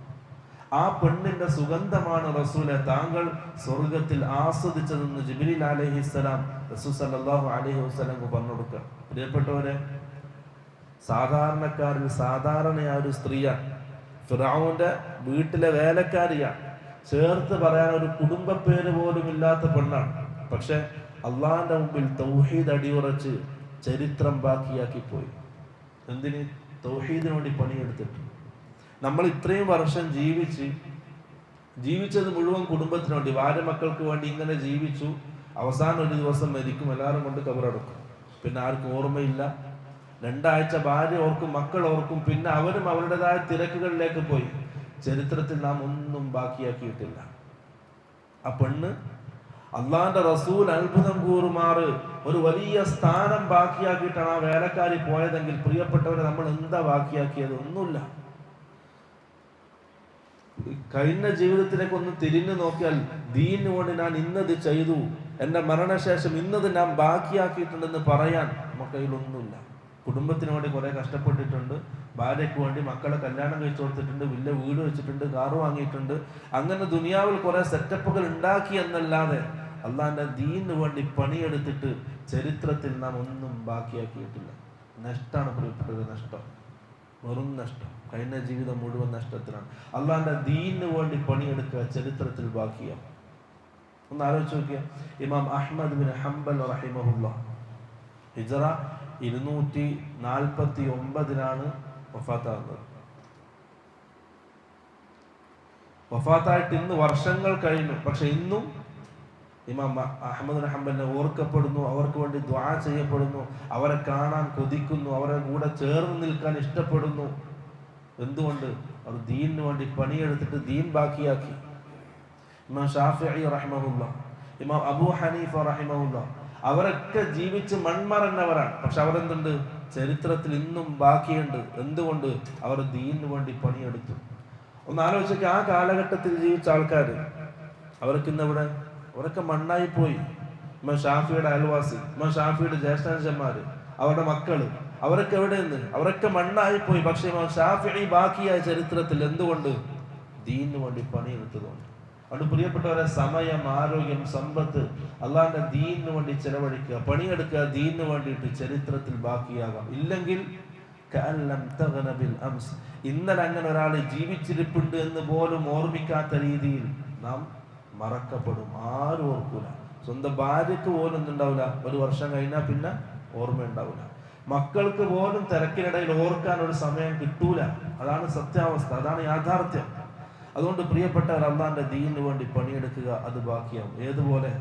S1: ആ പെണ്ണിന്റെ സുഗന്ധമാണ് റസൂലെ താങ്കൾ സ്വർഗത്തിൽ ആസ്വദിച്ചതെന്ന് ജിബ്രീൽ അലൈഹിസ്സലാം റസൂൽ സല്ലല്ലാഹു അലൈഹി വസല്ലം പറഞ്ഞു കൊടുക്കുക. പ്രിയപ്പെട്ടവരെ, സാധാരണക്കാരിൽ സാധാരണയായ ഒരു സ്ത്രീയാണ്. ഫിറഔന്റെ വീട്ടിലെ വേലക്കാരിയാണ്. ചേർത്ത് പറയാൻ ഒരു കുടുംബ പേര് പോലും ഇല്ലാത്ത പെണ്ണാണ്. പക്ഷെ അള്ളാഹിന്റെ മുമ്പിൽ തൗഹീദ് അടിയുറച്ച് ചരിത്രം ബാക്കിയാക്കി പോയി. എന്തിന്? തൗഹീദിന് വേണ്ടി പണിയെടുത്തിട്ട്. നമ്മൾ ഇത്രയും വർഷം ജീവിച്ചത് മുഴുവൻ കുടുംബത്തിന് വേണ്ടി, ഭാര്യ മക്കൾക്ക് വേണ്ടി ഇങ്ങനെ ജീവിച്ചു. അവസാനം ഒരു ദിവസം മരിക്കും, എല്ലാവരും കൊണ്ട് കബറടക്കും. പിന്നെ ആർക്കും ഓർമ്മയില്ല. 2 ആഴ്ച ഭാര്യ ഓർക്കും, മക്കൾ ഓർക്കും, പിന്നെ അവരും അവരുടേതായ തിരക്കുകളിലേക്ക് പോയി. ചരിത്രത്തിൽ നാം ഒന്നും ബാക്കിയാക്കിയിട്ടില്ല. ആ പെണ്ണ് അള്ളാന്റെ റസൂൽ അത്ഭുതം കൂറുമാറ് ഒരു വലിയ സ്ഥാനം ബാക്കിയാക്കിയിട്ടാണ് ആ വേലക്കാരി പോയതെങ്കിൽ, പ്രിയപ്പെട്ടവരെ, നമ്മൾ എന്താ ബാക്കിയാക്കിയത്? ഒന്നുമില്ല. കഴിഞ്ഞ ജീവിതത്തിലേക്ക് ഒന്ന് തിരിഞ്ഞു നോക്കിയാൽ ദീനിന് വേണ്ടി ഞാൻ ഇന്നത് ചെയ്തു, എന്റെ മരണശേഷം ഇന്നത് ഞാൻ ബാക്കിയാക്കിയിട്ടുണ്ടെന്ന് പറയാൻ നമുക്ക് കയ്യിലൊന്നുമില്ല. കുടുംബത്തിന് വേണ്ടി കുറെ കഷ്ടപ്പെട്ടിട്ടുണ്ട്, ഭാര്യയ്ക്ക് വേണ്ടി മക്കളെ കല്യാണം കഴിച്ചു കൊടുത്തിട്ടുണ്ട്, വലിയ വീട് വെച്ചിട്ടുണ്ട്, കാറ് വാങ്ങിയിട്ടുണ്ട്. അങ്ങനെ ദുനിയാവിൽ കുറെ സെറ്റപ്പുകൾ ഉണ്ടാക്കി എന്നല്ലാതെ അള്ളാന്റെ ദീനിന് വേണ്ടി പണിയെടുത്തിട്ട് ചരിത്രത്തിൽ നാം ഒന്നും ബാക്കിയാക്കിയിട്ടില്ല. നഷ്ടമാണ് പ്രിയപ്പെട്ടത്, നഷ്ടം, വെറും നഷ്ടം. കഴിഞ്ഞ ജീവിതം മുഴുവൻ നഷ്ടത്തിലാണ്. അള്ളാന്റെ ദീനിന് വേണ്ടി പണിയെടുക്കുക ചരിത്രത്തിൽ ബാക്കിയാണ്. ഒന്ന് ആലോചിച്ച് നോക്കിയ ഇമാം അഹ്മദ് ബിൻ ഹംബൽ റഹിമഹുല്ലാഹ് ഹിജ്റ 249 വഫാത്താകുന്നത്. വഫാത്തായിട്ട് ഇന്ന് വർഷങ്ങൾ കഴിഞ്ഞു. പക്ഷെ ഇന്നും ഇമാം അഹ്മദ് ബിൻ ഹംബലിനെ ഓർക്കപ്പെടുന്നു, അവർക്ക് വേണ്ടി ദുആ ചെയ്യപ്പെടുന്നു, അവരെ കാണാൻ കൊതിക്കുന്നു, അവരെ കൂടെ ചേർന്ന് നിൽക്കാൻ ഇഷ്ടപ്പെടുന്നു. എന്തുകൊണ്ട്? അവർ ദീനിന് വേണ്ടി പണിയെടുത്തിട്ട് ദീൻ ബാക്കിയാക്കി. ഇമാം ഷാഫിഈ റഹിമഹുല്ലാഹ്, ഇമാം അബൂ ഹനീഫ റഹിമഹുല്ലാഹ്, അവരൊക്കെ ജീവിച്ച് മൺമറന്നവരാണ്. പക്ഷെ അവരെന്തുണ്ട്? ചരിത്രത്തിൽ ഇന്നും ബാക്കിയുണ്ട്. എന്തുകൊണ്ട്? അവർ ദീനിന് വേണ്ടി പണിയെടുത്തു. ഒന്ന് ആലോചിക്കുക, ആ കാലഘട്ടത്തിൽ ജീവിച്ച ആൾക്കാർ അവർക്ക് ഇന്നിവിടെ അവരൊക്കെ മണ്ണായി പോയി. ഇമാം ഷാഫിയുടെ അയൽവാസി, ഇമാം ഷാഫിയുടെ ജ്യേഷ്ഠാനുജന്മാര്, അവരുടെ മക്കള്, അവരൊക്കെ എവിടെ നിന്ന്? അവരൊക്കെ മണ്ണായി പോയി. പക്ഷെ ഇമാം ഷാഫിഈ ബാക്കിയായ ചരിത്രത്തിൽ. എന്തുകൊണ്ട്? ദീനിന് വേണ്ടി പണിയെടുത്തതുകൊണ്ട്. അതുകൊണ്ട് പ്രിയപ്പെട്ടവരെ, സമയം, ആരോഗ്യം, സമ്പത്ത് അള്ളാന്റെ ദീനിന് വേണ്ടി ചെലവഴിക്കുക, പണിയെടുക്കുക, ദീനിന് വേണ്ടിയിട്ട് ചരിത്രത്തിൽ ബാക്കിയാകാം. ഇല്ലെങ്കിൽ ഇന്നലെ അങ്ങനെ ഒരാൾ ജീവിച്ചിരിപ്പുണ്ട് എന്ന് പോലും ഓർമ്മിക്കാത്ത രീതിയിൽ നാം മറക്കപ്പെടും. ആരും ഓർക്കൂല. സ്വന്തം ഭാര്യക്ക് പോലും എന്തുണ്ടാവില്ല, ഒരു വർഷം കഴിഞ്ഞാൽ പിന്നെ ഓർമ്മയുണ്ടാവില്ല. മക്കൾക്ക് പോലും തിരക്കിനിടയിൽ ഓർക്കാൻ ഒരു സമയം കിട്ടൂല. അതാണ് സത്യാവസ്ഥ, അതാണ് യാഥാർത്ഥ്യം. അതുകൊണ്ട് പ്രിയപ്പെട്ടവർ, അള്ളാന്റെ ദീനിന് വേണ്ടി പണിയെടുക്കുക, അത് ബാക്കിയാവും. ഏതുപോലെ?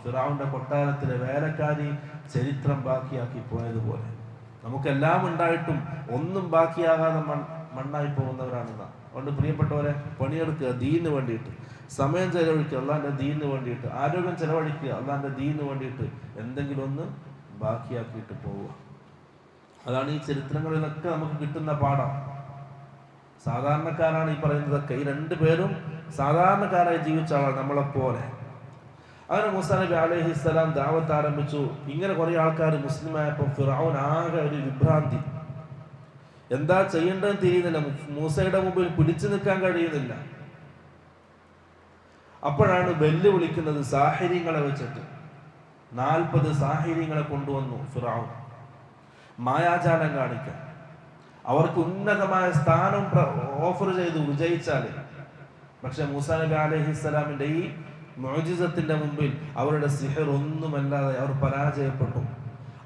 S1: ഫിറഔന്റെ കൊട്ടാരത്തിലെ വേലക്കാരി ചരിത്രം ബാക്കിയാക്കി പോയതുപോലെ നമുക്കെല്ലാം ഉണ്ടായിട്ടും ഒന്നും ബാക്കിയാകാതെ മണ്ണായി പോകുന്നവരാണെന്ന. അതുകൊണ്ട് പ്രിയപ്പെട്ടവരെ, പണിയെടുക്കുക ദീനിന് വേണ്ടിയിട്ട്, സമയം ചെലവഴിക്കുക അള്ളാന്റെ ദീനിന് വേണ്ടിയിട്ട്, ആരോഗ്യം ചെലവഴിക്കുക അള്ളാന്റെ ദീനിന് വേണ്ടിയിട്ട്, എന്തെങ്കിലും ഒന്ന് ബാക്കിയാക്കിയിട്ട് പോവുക. അതാണ് ഈ ചരിത്രങ്ങളിലൊക്കെ നമുക്ക് കിട്ടുന്ന പാഠം. സാധാരണക്കാരാണ് ഈ പറയുന്നതൊക്കെ. ഈ 2 പേരും സാധാരണക്കാരായി ജീവിച്ച ആളാണ്, നമ്മളെപ്പോലെ. അങ്ങനെ മൂസാ നബി അലൈഹിസ്സലാം ദഅവത്ത് ആരംഭിച്ചു. ഇങ്ങനെ കുറെ ആൾക്കാർ മുസ്ലിമായപ്പോൾ ഫിർഔൻ ആകെ ഒരു വിഭ്രാന്തി, എന്താ ചെയ്യേണ്ടതെന്ന് തിരിയുന്നില്ല, മൂസയുടെ മുമ്പിൽ പിടിച്ചു നിൽക്കാൻ കഴിയുന്നില്ല. അപ്പോഴാണ് വെല്ലുവിളിക്കുന്നത് സാഹിര്യങ്ങളെ വെച്ചിട്ട്. 40 സാഹിര്യങ്ങളെ കൊണ്ടുവന്നു ഫിർഔൻ, മായാജാലം കാണിക്കാൻ. അവർക്ക് ഉന്നതമായ സ്ഥാനം ഓഫർ ചെയ്തു വിജയിച്ചാൽ. പക്ഷെ മൂസാ നബി അലൈഹിസ്സലാമിന്റെ ഈ മുഅ്ജിസത്തിന്റെ മുമ്പിൽ അവരുടെ സിഹർ ഒന്നുമല്ലാതെ അവർ പരാജയപ്പെട്ടു.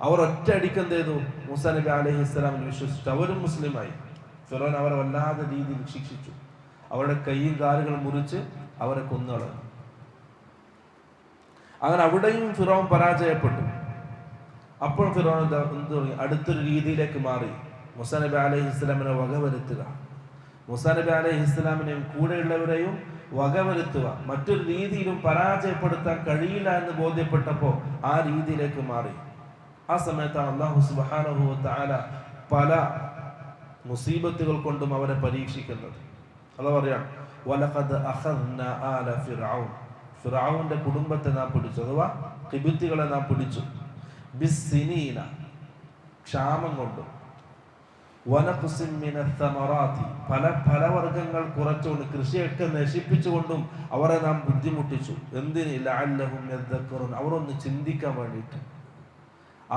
S1: അവർ ഒറ്റയടിക്ക് എന്ത് ചെയ്തു? മൂസാ നബി അലൈഹിസ്സലാമിൽ വിശ്വസിച്ചു. അവരും മുസ്ലിമായി. ഫിർഔൻ അവരെ വല്ലാതെ രീതിയിൽ ശിക്ഷിച്ചു. അവരുടെ കൈയും കാലുകളും മുറിച്ച് അവരെ കൊന്നുകളഞ്ഞു. അങ്ങനെ അവിടെയും ഫിർഔൻ പരാജയപ്പെട്ടു. അപ്പോൾ ഫിർഔൻ എന്ത് തുടങ്ങി? അടുത്തൊരു രീതിയിലേക്ക് മാറി. മൂസാ നബി അലൈഹിസ്സലാമിനെ വകവരുത്തുക, മൂസാ നബി അലൈഹിസ്സലാമിനെയും കൂടെയുള്ളവരെയും വകവരുത്തുക. മറ്റൊരു രീതിയിലും പരാജയപ്പെടുത്താൻ കഴിയില്ല എന്ന് ബോധ്യപ്പെട്ടപ്പോൾ ആ രീതിയിലേക്ക് മാറി. ആ സമയത്താണ് അല്ലാഹു സുബ്ഹാനഹു വ തആല പല മുസീബത്തുകൾ കൊണ്ടും അവരെ പരീക്ഷിക്കുന്നത്. അല്ലാഹു പറയാണ്, വലഖദ് അഖദ്നാ ആല ഫിർഔൻ, ഫിർഔന്റെ കുടുംബത്തെ നാം പിടിച്ചു, അഥവാ ഖിബ്തികളെ നാം പിടിച്ചു. ബിസ്സിനീന, ക്ഷാമം കൊണ്ടും, വനഖ്സിൻ മിനസ് സമറാത്തി, പല ഫലവർഗ്ഗങ്ങൾ കുറച്ചുകൊണ്ട്, കൃഷിയൊക്കെ നശിപ്പിച്ചുകൊണ്ടും അവരെ നാം ബുദ്ധിമുട്ടിച്ചു. എന്തിന്? ലഅല്ലഹും യദ്ദക്കറൂൻ, അവരൊന്ന് ചിന്തിക്കാൻ വേണ്ടിയിട്ട്.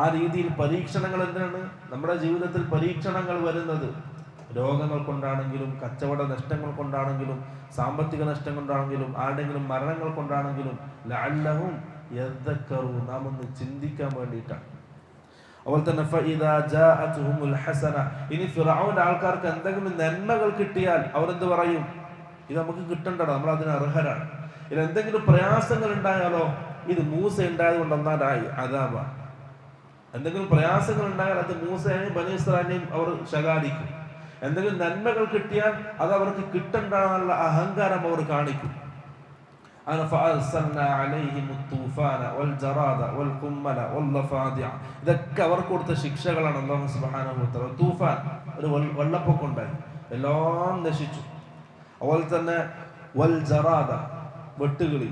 S1: ആ രീതിയിൽ പരീക്ഷണങ്ങൾ എന്താണ്? നമ്മുടെ ജീവിതത്തിൽ പരീക്ഷണങ്ങൾ വരുന്നത് രോഗങ്ങൾ കൊണ്ടാണെങ്കിലും, കച്ചവട നഷ്ടങ്ങൾ കൊണ്ടാണെങ്കിലും, സാമ്പത്തിക നഷ്ടം കൊണ്ടാണെങ്കിലും, ആരുടെങ്കിലും മരണങ്ങൾ കൊണ്ടാണെങ്കിലും, ലഅല്ലഹും യദ്ദക്കറൂൻ, നാം ഒന്ന് ചിന്തിക്കാൻ വേണ്ടിയിട്ടാണ്. അതുപോലെ തന്നെ ഫഇദാ ജാഅതുഹുൽ ഹസന, ഇനി ഫിർഔന്റെ ആൾക്കാർക്ക് എന്തെങ്കിലും നന്മകൾ കിട്ടിയാൽ അവരെന്ത് പറയും? ഇത് നമുക്ക് കിട്ടണ്ടടാ, നമ്മൾ അതിന് അർഹരാണ്. ഇനി എന്തെങ്കിലും പ്രയാസങ്ങൾ ഉണ്ടായാലോ, ഇത് മൂസ ഉണ്ടായത് കൊണ്ടെന്നാലായി അദാബ. എന്തെങ്കിലും പ്രയാസങ്ങൾ ഉണ്ടായാൽ അത് മൂസയെയും ബനീ ഇസ്രായേലിനെയും അവർ ശകാരിക്കും. എന്തെങ്കിലും നന്മകൾ കിട്ടിയാൽ അത് അവർക്ക് കിട്ടണ്ടെന്നുള്ള അഹങ്കാരം അവർ കാണിക്കും. ഇതൊക്കെ അവർക്ക് കൊടുത്ത ശിക്ഷകളാണ്. അല്ലാഹു സുബ്ഹാനഹു വ തആല തൂഫാൻ, ഒരു വെള്ളപ്പൊക്കം ഉണ്ടായി, എല്ലാം നശിച്ചു. അതുപോലെ തന്നെ വൽ ജറാദ, വെട്ടുകിളി,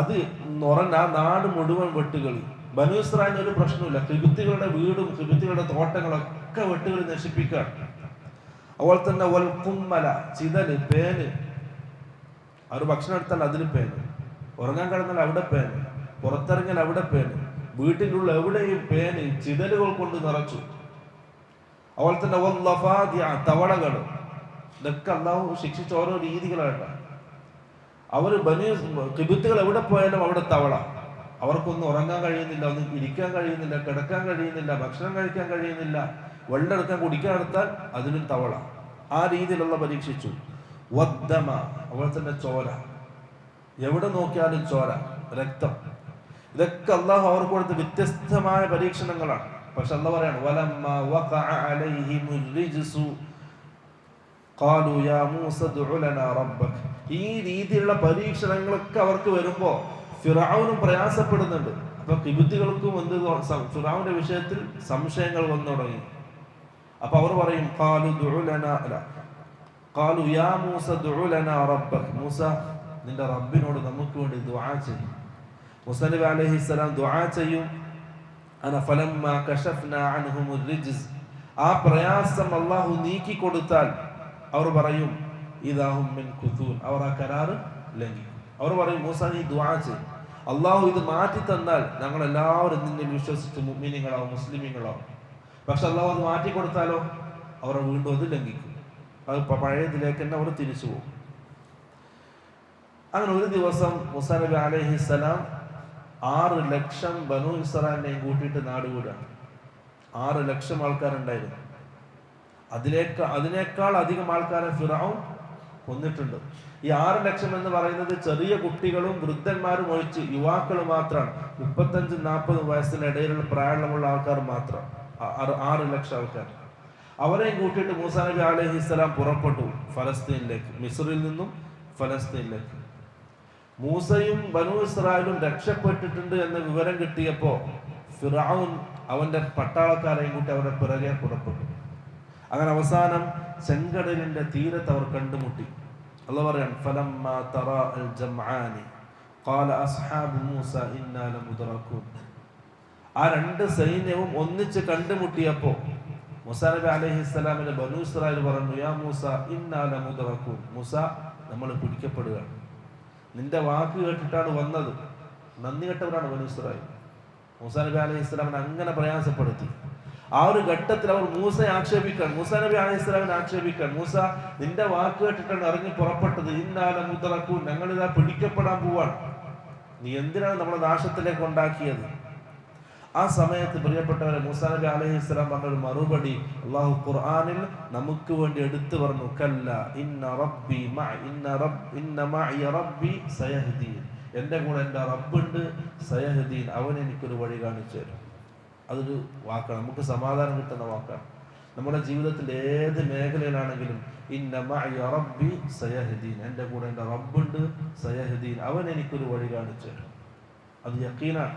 S1: അത് ആ നാട് മുഴുവൻ വെട്ടുകിളി. ബനൂ ഇസ്രായേലിന് ഒരു പ്രശ്നമില്ല, ഖിബ്തികളുടെ വീടും ഖിബ്തികളുടെ തോട്ടങ്ങളൊക്കെ വെട്ടുകിളി നശിപ്പിക്കുകയാണ്. അതുപോലെ തന്നെ വൽ ഖുമ്മല, ചിതല്, പേന്, അവർ ഭക്ഷണം എടുത്താൽ അതിൽ പേന്, ഉറങ്ങാൻ കിടന്നാൽ അവിടെ പേന്, പുറത്തിറങ്ങിയാൽ അവിടെ പേന്, വീട്ടിലുള്ള എവിടെയും പേന്, ചിതലുകൾ കൊണ്ട് നിറച്ചു. അതുപോലെ തന്നെ വല്ലഫാദിഅ, തവളകൾ, ഇതൊക്കെ അല്ലാഹു ശിക്ഷിച്ച ഓരോ രീതികളായിട്ടാണ്. അവർ ഖിബ്തികൾ എവിടെ പോയാലും അവിടെ തവള. അവർക്കൊന്നും ഉറങ്ങാൻ കഴിയുന്നില്ല, ഒന്നും ഇരിക്കാൻ കഴിയുന്നില്ല, കിടക്കാൻ കഴിയുന്നില്ല, ഭക്ഷണം കഴിക്കാൻ കഴിയുന്നില്ല, വെള്ളം എടുക്കാൻ കുടിക്കാൻ എടുത്താൽ അതിനും തവള. ആ രീതിയിലുള്ള പരീക്ഷിച്ചു. വദ്ദമ, അതുപോലെ തന്നെ ചോര, എവിടെ നോക്കിയാലും ചോര, രക്തം. ഇതൊക്കെ അല്ലാഹു അവർക്ക് കൊടുത്ത വ്യത്യസ്തമായ പരീക്ഷണങ്ങളാണ്. പക്ഷെ അല്ലാഹു പറയാണ്, വലമ്മ വഖഅ അലൈഹിമുർ റിജ്സു ഖാലു യാ മൂസ ദഉ ലനാ റബ്ബക. ഈ രീതിയിലുള്ള പരീക്ഷണങ്ങളൊക്കെ അവർക്ക് വരുമ്പോ ഫിർഔനും പ്രയാസപ്പെടുന്നുണ്ട്. അപ്പൊ ഖിബ്തികൾക്കും എന്ത്, ഫിർഔന്റെ വിഷയത്തിൽ സംശയങ്ങൾ വന്നു തുടങ്ങി. അപ്പൊ അവർ പറയും, ഖാലു ദഉ ലനാ അല ഖാലു യാ മൂസ ദഉ ലനാ റബ്ബക, മൂസ നിന്റെ റബ്ബിനോട് നമുക്ക് വേണ്ടി ദുആ ചെയ്യും. മൂസ നബി അലൈഹിസ്സലാം ദുആ ചെയ്യും. അന ഫലമ്മ കശഫ്നാ അൻഹുമുർ റിജ്സ്, ആ പ്രയാസം അല്ലാഹു നീക്കി കൊടുത്താൽ അവർ പറയും ഇദാഹും മിൻ കുതൂൻ, അവർ ആ കരാറ് ലംഘിക്കും. അവർ പറയും, മൂസ നീ ദുആ ചെയ്യും, അല്ലാഹു ഇത് മാറ്റി തന്നാൽ ഞങ്ങൾ എല്ലാവരും നിന്നിൽ വിശ്വസിച്ച് മുഅ്മിനീങ്ങളാവും, മുസ്ലിമീങ്ങളാവും. പക്ഷെ അല്ലാഹു അത് മാറ്റി കൊടുത്താലോ അവർ വീണ്ടും അത് ലംഘിക്കും, അത് പഴയതിലേക്ക് തന്നെ അവർ തിരിച്ചു പോകും. അങ്ങനെ ഒരു ദിവസം മൂസാ നബി അലൈഹിസ്സലാം 6 ലക്ഷം ബനൂ ഇസ്രായേലിനെയും കൂട്ടിയിട്ട് നാടുകൂടാണ്. 6 ലക്ഷം ആൾക്കാരുണ്ടായിരുന്നു. അതിനേക്കാൾ അധികം ആൾക്കാരെ ഫിർഔൻ കൊന്നിട്ടുണ്ട്. ഈ 6 ലക്ഷം എന്ന് പറയുന്നത് ചെറിയ കുട്ടികളും വൃദ്ധന്മാരും ഒഴിച്ച് യുവാക്കൾ മാത്രമാണ്. 35-40 വയസ്സിനിടയിലുള്ള പ്രായമുള്ള ആൾക്കാർ മാത്രം, 6 ലക്ഷം ആൾക്കാർ. അവരെയും കൂട്ടിയിട്ട് മൂസാ നബി അലൈഹിസ്സലാം പുറപ്പെട്ടു ഫലസ്തീനിലേക്ക്, മിസ്രിൽ നിന്നും ഫലസ്തീനിലേക്ക്. മൂസയും ബനൂ ഇസ്രായേലും രക്ഷപ്പെട്ടിട്ടുണ്ട് എന്ന വിവരം കിട്ടിയപ്പോ ഫിർഔൻ അവന്റെ പട്ടാളക്കാരെയും കൂട്ടി അവരുടെ പിറകെ പുറപ്പെട്ടു. അങ്ങനെ അവസാനം ചെങ്കടലിന്റെ തീരത്ത് അവർ കണ്ടുമുട്ടി. അല്ലാഹു പറയാൻ, ഫലമ്മ തറാ അൽ ജംആനി ഖാല അസ്ഹാബു മൂസ ഇന്നാ ലമുദ്റകൂൻ. ആ രണ്ട് സൈന്യവും ഒന്നിച്ച് കണ്ടുമുട്ടിയപ്പോൾ മൂസാ നബി അലൈഹിസ്സലാമിന്റെ ബനൂ ഇസ്രായേൽ പറഞ്ഞു, യാ മൂസ ഇന്നാ ലമുദ്റകൂൻ, മൂസ നമ്മൾ പിടിക്കപ്പെടുകയാണ്. നിന്റെ വാക്ക് കേട്ടിട്ടാണ് വന്നത്. നന്ദി കെട്ടവരാണ് ബനൂ ഇസ്രായേൽ. മൂസാ നബി അലൈഹിസ്സലാമിനെ അങ്ങനെ പ്രയാസപ്പെടുത്തി. ആ ഒരു ഘട്ടത്തിൽ അവർ മൂസയെ ആക്ഷേപിക്കാൻ, മൂസാ നബി അലൈഹിസ്സലാമിനെ ആക്ഷേപിക്കാൻ, മൂസ നിന്റെ വാക്ക് കേട്ടിട്ടാണ് ഇറങ്ങി പുറപ്പെട്ടത്, ഇന്നാ ലമുദ്റകൂൻ, ഞങ്ങളിതാ പിടിക്കപ്പെടാൻ പോവാണ്, നീ എന്തിനാണ് നമ്മളെ നാശത്തിലേക്ക് ഉണ്ടാക്കിയത്? ആ സമയത്ത് പ്രിയപ്പെട്ടവരെ മൂസാ നബി അലൈഹിസ്സലാം പറഞ്ഞൊരു മറുപടി അള്ളാഹു ഖുർആനിൽ നമുക്ക് വേണ്ടി എടുത്തു പറഞ്ഞു, കല്ല ഇന്ന റബ്ബി ഇന്ന മഅയ റബ്ബി സയഹ്ദീൻ, എൻ്റെ കൂടെ എൻ്റെ റബ്ബുണ്ട്, സയഹ്ദീൻ, അവൻ എനിക്കൊരു വഴി കാണിച്ചു തരും. അതൊരു വാക്കാണ്, നമുക്ക് സമാധാനം കിട്ടുന്ന വാക്കാണ്. നമ്മുടെ ജീവിതത്തിൽ ഏത് മേഖലയിലാണെങ്കിലും ഇന്ന മഅയ റബ്ബി സയഹ്ദീൻ, എൻ്റെ കൂടെ എൻ്റെ റബ്ബുണ്ട്, സയഹ്ദീൻ, അവൻ എനിക്കൊരു വഴി കാണിച്ചു തരും. അത് യഖീനാണ്,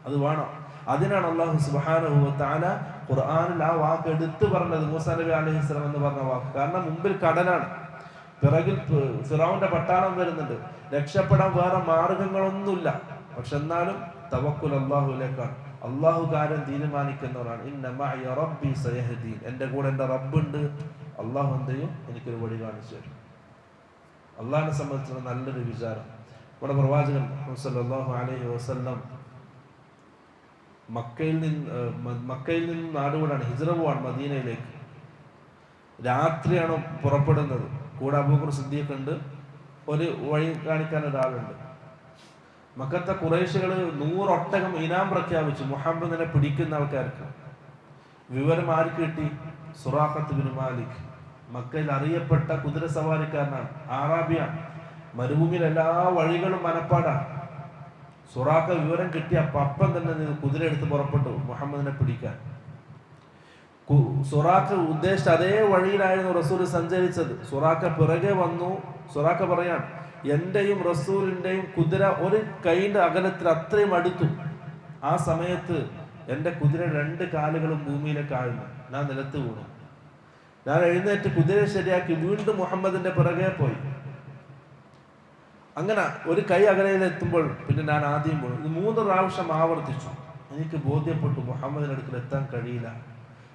S1: അത് വേണം. അതിനാണ് അല്ലാഹു സുബ്ഹാനഹു വ തആല ഖുർആനിൽ ആ വാക്ക് എടുത്തു പറഞ്ഞത്, മൂസാ നബി അലൈഹിസ്സലാം എന്ന് പറഞ്ഞ വാക്ക്. കാരണം മുമ്പിൽ കടലാണ്, പിറകിൽ ഫിറഔന്റെ പട്ടാളം വരുന്നുണ്ട്, രക്ഷപ്പെടാൻ വേറെ മാർഗങ്ങളൊന്നുമില്ല. പക്ഷെ എന്നാലും തവക്കുൽ അല്ലാഹുവിലേക്കാണ്, അള്ളാഹു കാര്യം തീരുമാനിക്കുന്നവരാണ്. ഇന്ന മഅയ റബ്ബി സയഹ്ദീൻ, എൻ്റെ കൂടെ എൻ്റെ റബ്ബുണ്ട്, അള്ളാഹു എന്ത് ചെയ്യും, എനിക്കൊരു വഴി കാണിച്ചു തരും. അള്ളാഹിനെ സംബന്ധിച്ചുള്ള നല്ലൊരു വിചാരം. നമ്മുടെ പ്രവാചകൻ സല്ലല്ലാഹു അലൈഹി വസല്ലം മക്കയിൽ നിന്ന് നാടുവിടാണ്, ഹിജ്റ പോവാണ് മദീനയിലേക്ക്. രാത്രിയാണ് പുറപ്പെടുന്നത്. കൂടെ അബൂബക്കർ സിദ്ദീഖ് ഉണ്ട്, ഒരു വഴി കാണിക്കാൻ ഒരാളുണ്ട്. മക്കത്തെ ഖുറൈശികൾ 100 ഒട്ടകം ഇനാം പ്രഖ്യാപിച്ചു മുഹമ്മദിനെ പിടിക്കുന്ന ആൾക്കാർക്ക്. വിവരം ആർക്ക് കിട്ടി? സുറാഖത്ത് ബിൻ മാലിക്, മക്കയിൽ അറിയപ്പെട്ട കുതിര സവാരിക്കാരനാണ്, ആറാബിയാണ്, മരുഭൂമിയിൽ എല്ലാ വഴികളും മനപ്പാടാണ്. സുറാഖ വിവരം കിട്ടിയ അപ്പം തന്നെ കുതിര എടുത്ത് പുറപ്പെട്ടു മുഹമ്മദിനെ പിടിക്കാൻ. സുറാഖ ഉദ്ദേശിച്ച അതേ വഴിയിലായിരുന്നു റസൂൽ സഞ്ചരിച്ചത്. സുറാഖ പിറകെ വന്നു. സുറാഖ പറയാൻ, എന്റെയും റസൂലിന്റെയും കുതിര ഒരു കൈന്റെ അകലത്തിൽ അത്രയും അടുത്തു. ആ സമയത്ത് എൻ്റെ കുതിര 2 കാലുകളും ഭൂമിയിലേക്ക് ആയിരുന്നു. ഞാൻ നിലത്ത് വീണു. ഞാൻ എഴുന്നേറ്റ് കുതിരയെ ശരിയാക്കി വീണ്ടും മുഹമ്മദിന്റെ പിറകെ പോയി. അങ്ങനെ ഒരു കൈ അകലയിലെത്തുമ്പോൾ പിന്നെ ഞാൻ ആദ്യം വീണു. ഇത് 3 പ്രാവശ്യം ആവർത്തിച്ചു. എനിക്ക് ബോധ്യപ്പെട്ടു മുഹമ്മദിന്റെ അടുക്കൽ എത്താൻ കഴിയില്ല.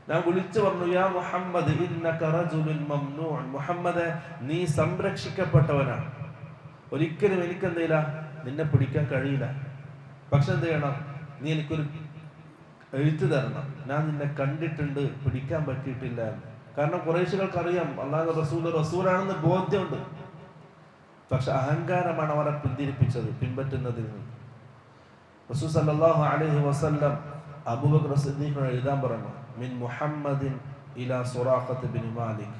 S1: ഞാൻ വിളിച്ചു പറഞ്ഞു, യാ മുഹമ്മദ് ഇന്നക റജുലുൻ മംനൂഅൻ, മുഹമ്മദേ നീ സംരക്ഷിക്കപ്പെട്ടവനാണ്, ഒരിക്കലും എനിക്കെന്തില്ല നിന്നെ പിടിക്കാൻ കഴിയില്ല. പക്ഷെ എന്ത് ചെയ്യണം, നീ എനിക്കൊരു എഴുത്ത് തരണം, ഞാൻ നിന്നെ കണ്ടിട്ടുണ്ട്, പിടിക്കാൻ പറ്റിയിട്ടില്ല എന്ന്. കാരണം ഖുറൈശികൾക്കറിയാം അല്ലാഹുവിന്റെ റസൂൽ റസൂലാണെന്ന് ബോധ്യമുണ്ട്. പക്ഷെ അഹങ്കാരമാണ് അവരെ പിന്തിരിപ്പിച്ചത് പിൻപറ്റുന്നതിൽ നിന്ന്. റസൂൽ സല്ലല്ലാഹു അലൈഹി വസല്ലം അബൂബക്കർ സിദ്ദീഖിനോട് എഴുതാൻ പറഞ്ഞു, മിൻ മുഹമ്മദിൻ ഇലാ സുറാഖത്ത് ബിൻ മാലിക്,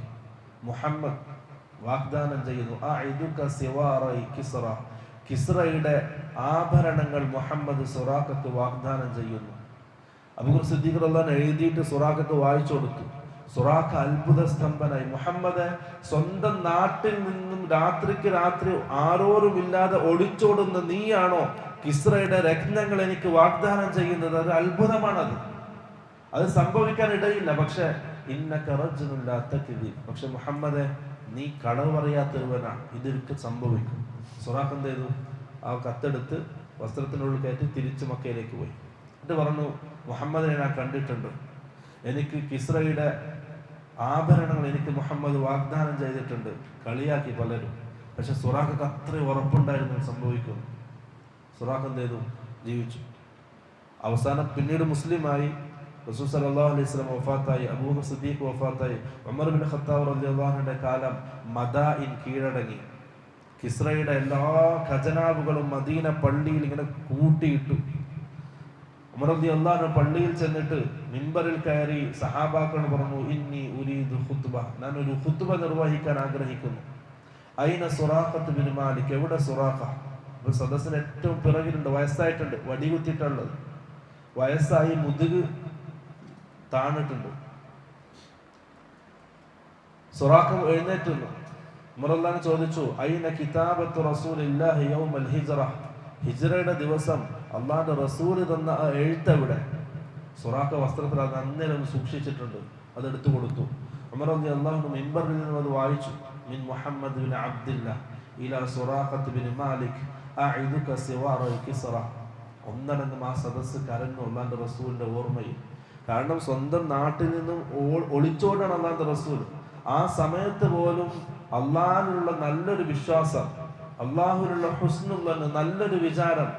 S1: മുഹമ്മദ് വാഗ്ദാനം ചെയ്യുന്നു, അഇദുക സിവാറൈ കിസ്റ, കിസ്റയുടെ ആഭരണങ്ങൾ മുഹമ്മദ് സുറാഖത്ത് വാഗ്ദാനം ചെയ്യുന്നു. അബൂബക്കർ സിദ്ദീഖ് റളിയല്ലാഹു അൻഹു എഴുതിയിട്ട് സുറാഖത്ത് വായിച്ചു കൊടുത്തു. സുറാഖ അത്ഭുത സ്തംഭനായി. മുഹമ്മദ് സ്വന്തം നാട്ടിൽ നിന്നും രാത്രിക്ക് രാത്രി ആരോരുമില്ലാതെ ഒളിച്ചോടുന്ന നീയാണോ കിസ്റയുടെ രത്നങ്ങൾ എനിക്ക് വാഗ്ദാനം ചെയ്യുന്നത്? അത് അത്ഭുതമാണത്, അത് സംഭവിക്കാൻ ഇടയില്ല. പക്ഷെ ഇന്നക റജുലുൻ ലാ തക്ദിബ്, പക്ഷെ മുഹമ്മദേ നീ കളവ് പറയാത്തവനാണ്, ഇതൊക്കെ സംഭവിക്കും. സുറാഖ് എന്ത് ചെയ്തു? ആ കത്തെടുത്ത് വസ്ത്രത്തിനുള്ളിൽ കയറ്റി തിരിച്ച് മക്കയിലേക്ക് പോയി. എന്നിട്ട് പറഞ്ഞു, മുഹമ്മദിനെ ഞാൻ കണ്ടിട്ടുണ്ട്, എനിക്ക് കിസ്റയുടെ ആഭരണങ്ങൾ എനിക്ക് മുഹമ്മദ് വാഗ്ദാനം ചെയ്തിട്ടുണ്ട്. കളിയാക്കി പലരും. പക്ഷെ സുറാഖക്ക് അത്രയും ഉറപ്പുണ്ടായിരുന്നു സംഭവിക്കുന്നു. സുറാഖ് എന്ത് ചെയ്തു? ജീവിച്ചു. അവസാനം പിന്നീട് മുസ്ലിമായി. റസൂൽ സല്ലല്ലാഹു അലൈഹി വസല്ലം വഫാത്തായി, അബൂബക്കർ സിദ്ദീഖ് വഫാത്തായി, ഉമർ ബിൻ ഖത്താബ് റളിയല്ലാഹു അൻഹുവിന്റെ കാലം മദായിൻ കീഴടങ്ങി. കിസ്റയുടെ എല്ലാ ഖജനാവുകളും മദീന പള്ളിയിൽ ഇങ്ങനെ കൂട്ടിയിട്ടു. ഉമർ റളിയല്ലാഹു അൻഹു പള്ളിയിൽ ചെന്നിട്ട് മിമ്പറിൽ കയറി സഹാബാക്കളോട് പറഞ്ഞു, ഇന്നി ഉരീദു ഖുത്ബ, ഞാൻ ഒരു ഖുത്ബ നിർവഹിക്കാൻ ആഗ്രഹിക്കുന്നു. ഐന സുറാഖത്ത് ബിൻ മാലിക്, എവിടെ സുറാഖ? സദസ്സിന് ഏറ്റവും പിറകിലുണ്ട്, വയസ്സായിട്ടുണ്ട്, വടികുത്തിട്ടുള്ളത്, വയസ്സായി മുതുക് താണിട്ടുണ്ട്. സുറാഖ എഴുന്നേറ്റുന്നു. ഉമർ റളിയല്ലാഹു അൻഹു ചോദിച്ചു, ഐന കിതാബത്തു റസൂലില്ലാഹി യൗമൽ ഹിജ്റ, ഹിജ്റയുടെ ദിവസം അള്ളാഹുവിന്റെ റസൂൽ തന്ന ആ എഴുത്തെവിടെ? സുറാഖ വസ്ത്രത്തിൽ അത് അന്നേരം സൂക്ഷിച്ചിട്ടുണ്ട്, അതെടുത്തു കൊടുത്തു. ഉമർ റളിയല്ലാഹു അൻഹു മിമ്പറിൽ നിന്ന് അത് വായിച്ചു. മിൻ മുഹമ്മദ് ബിൻ അബ്ദില്ല ഇലാ സുറാഖത്ത് ബിൻ മാലിക് അഇദുക സിവാറൽ കിസ്റ. ഒന്നടങ്കം ആ സദസ്സ് കരഞ്ഞു അള്ളാന്റെ റസൂലിന്റെ ഓർമ്മയിൽ. കാരണം സ്വന്തം നാട്ടിൽ നിന്നും ഒളിച്ചോടാണ് അള്ളാന്റെ റസൂൽ. ആ സമയത്ത് പോലും അള്ളാഹിനുള്ള നല്ലൊരു വിശ്വാസം, അള്ളാഹുവിനുള്ള ഹുസ്നുള്ള നല്ലൊരു വിചാരം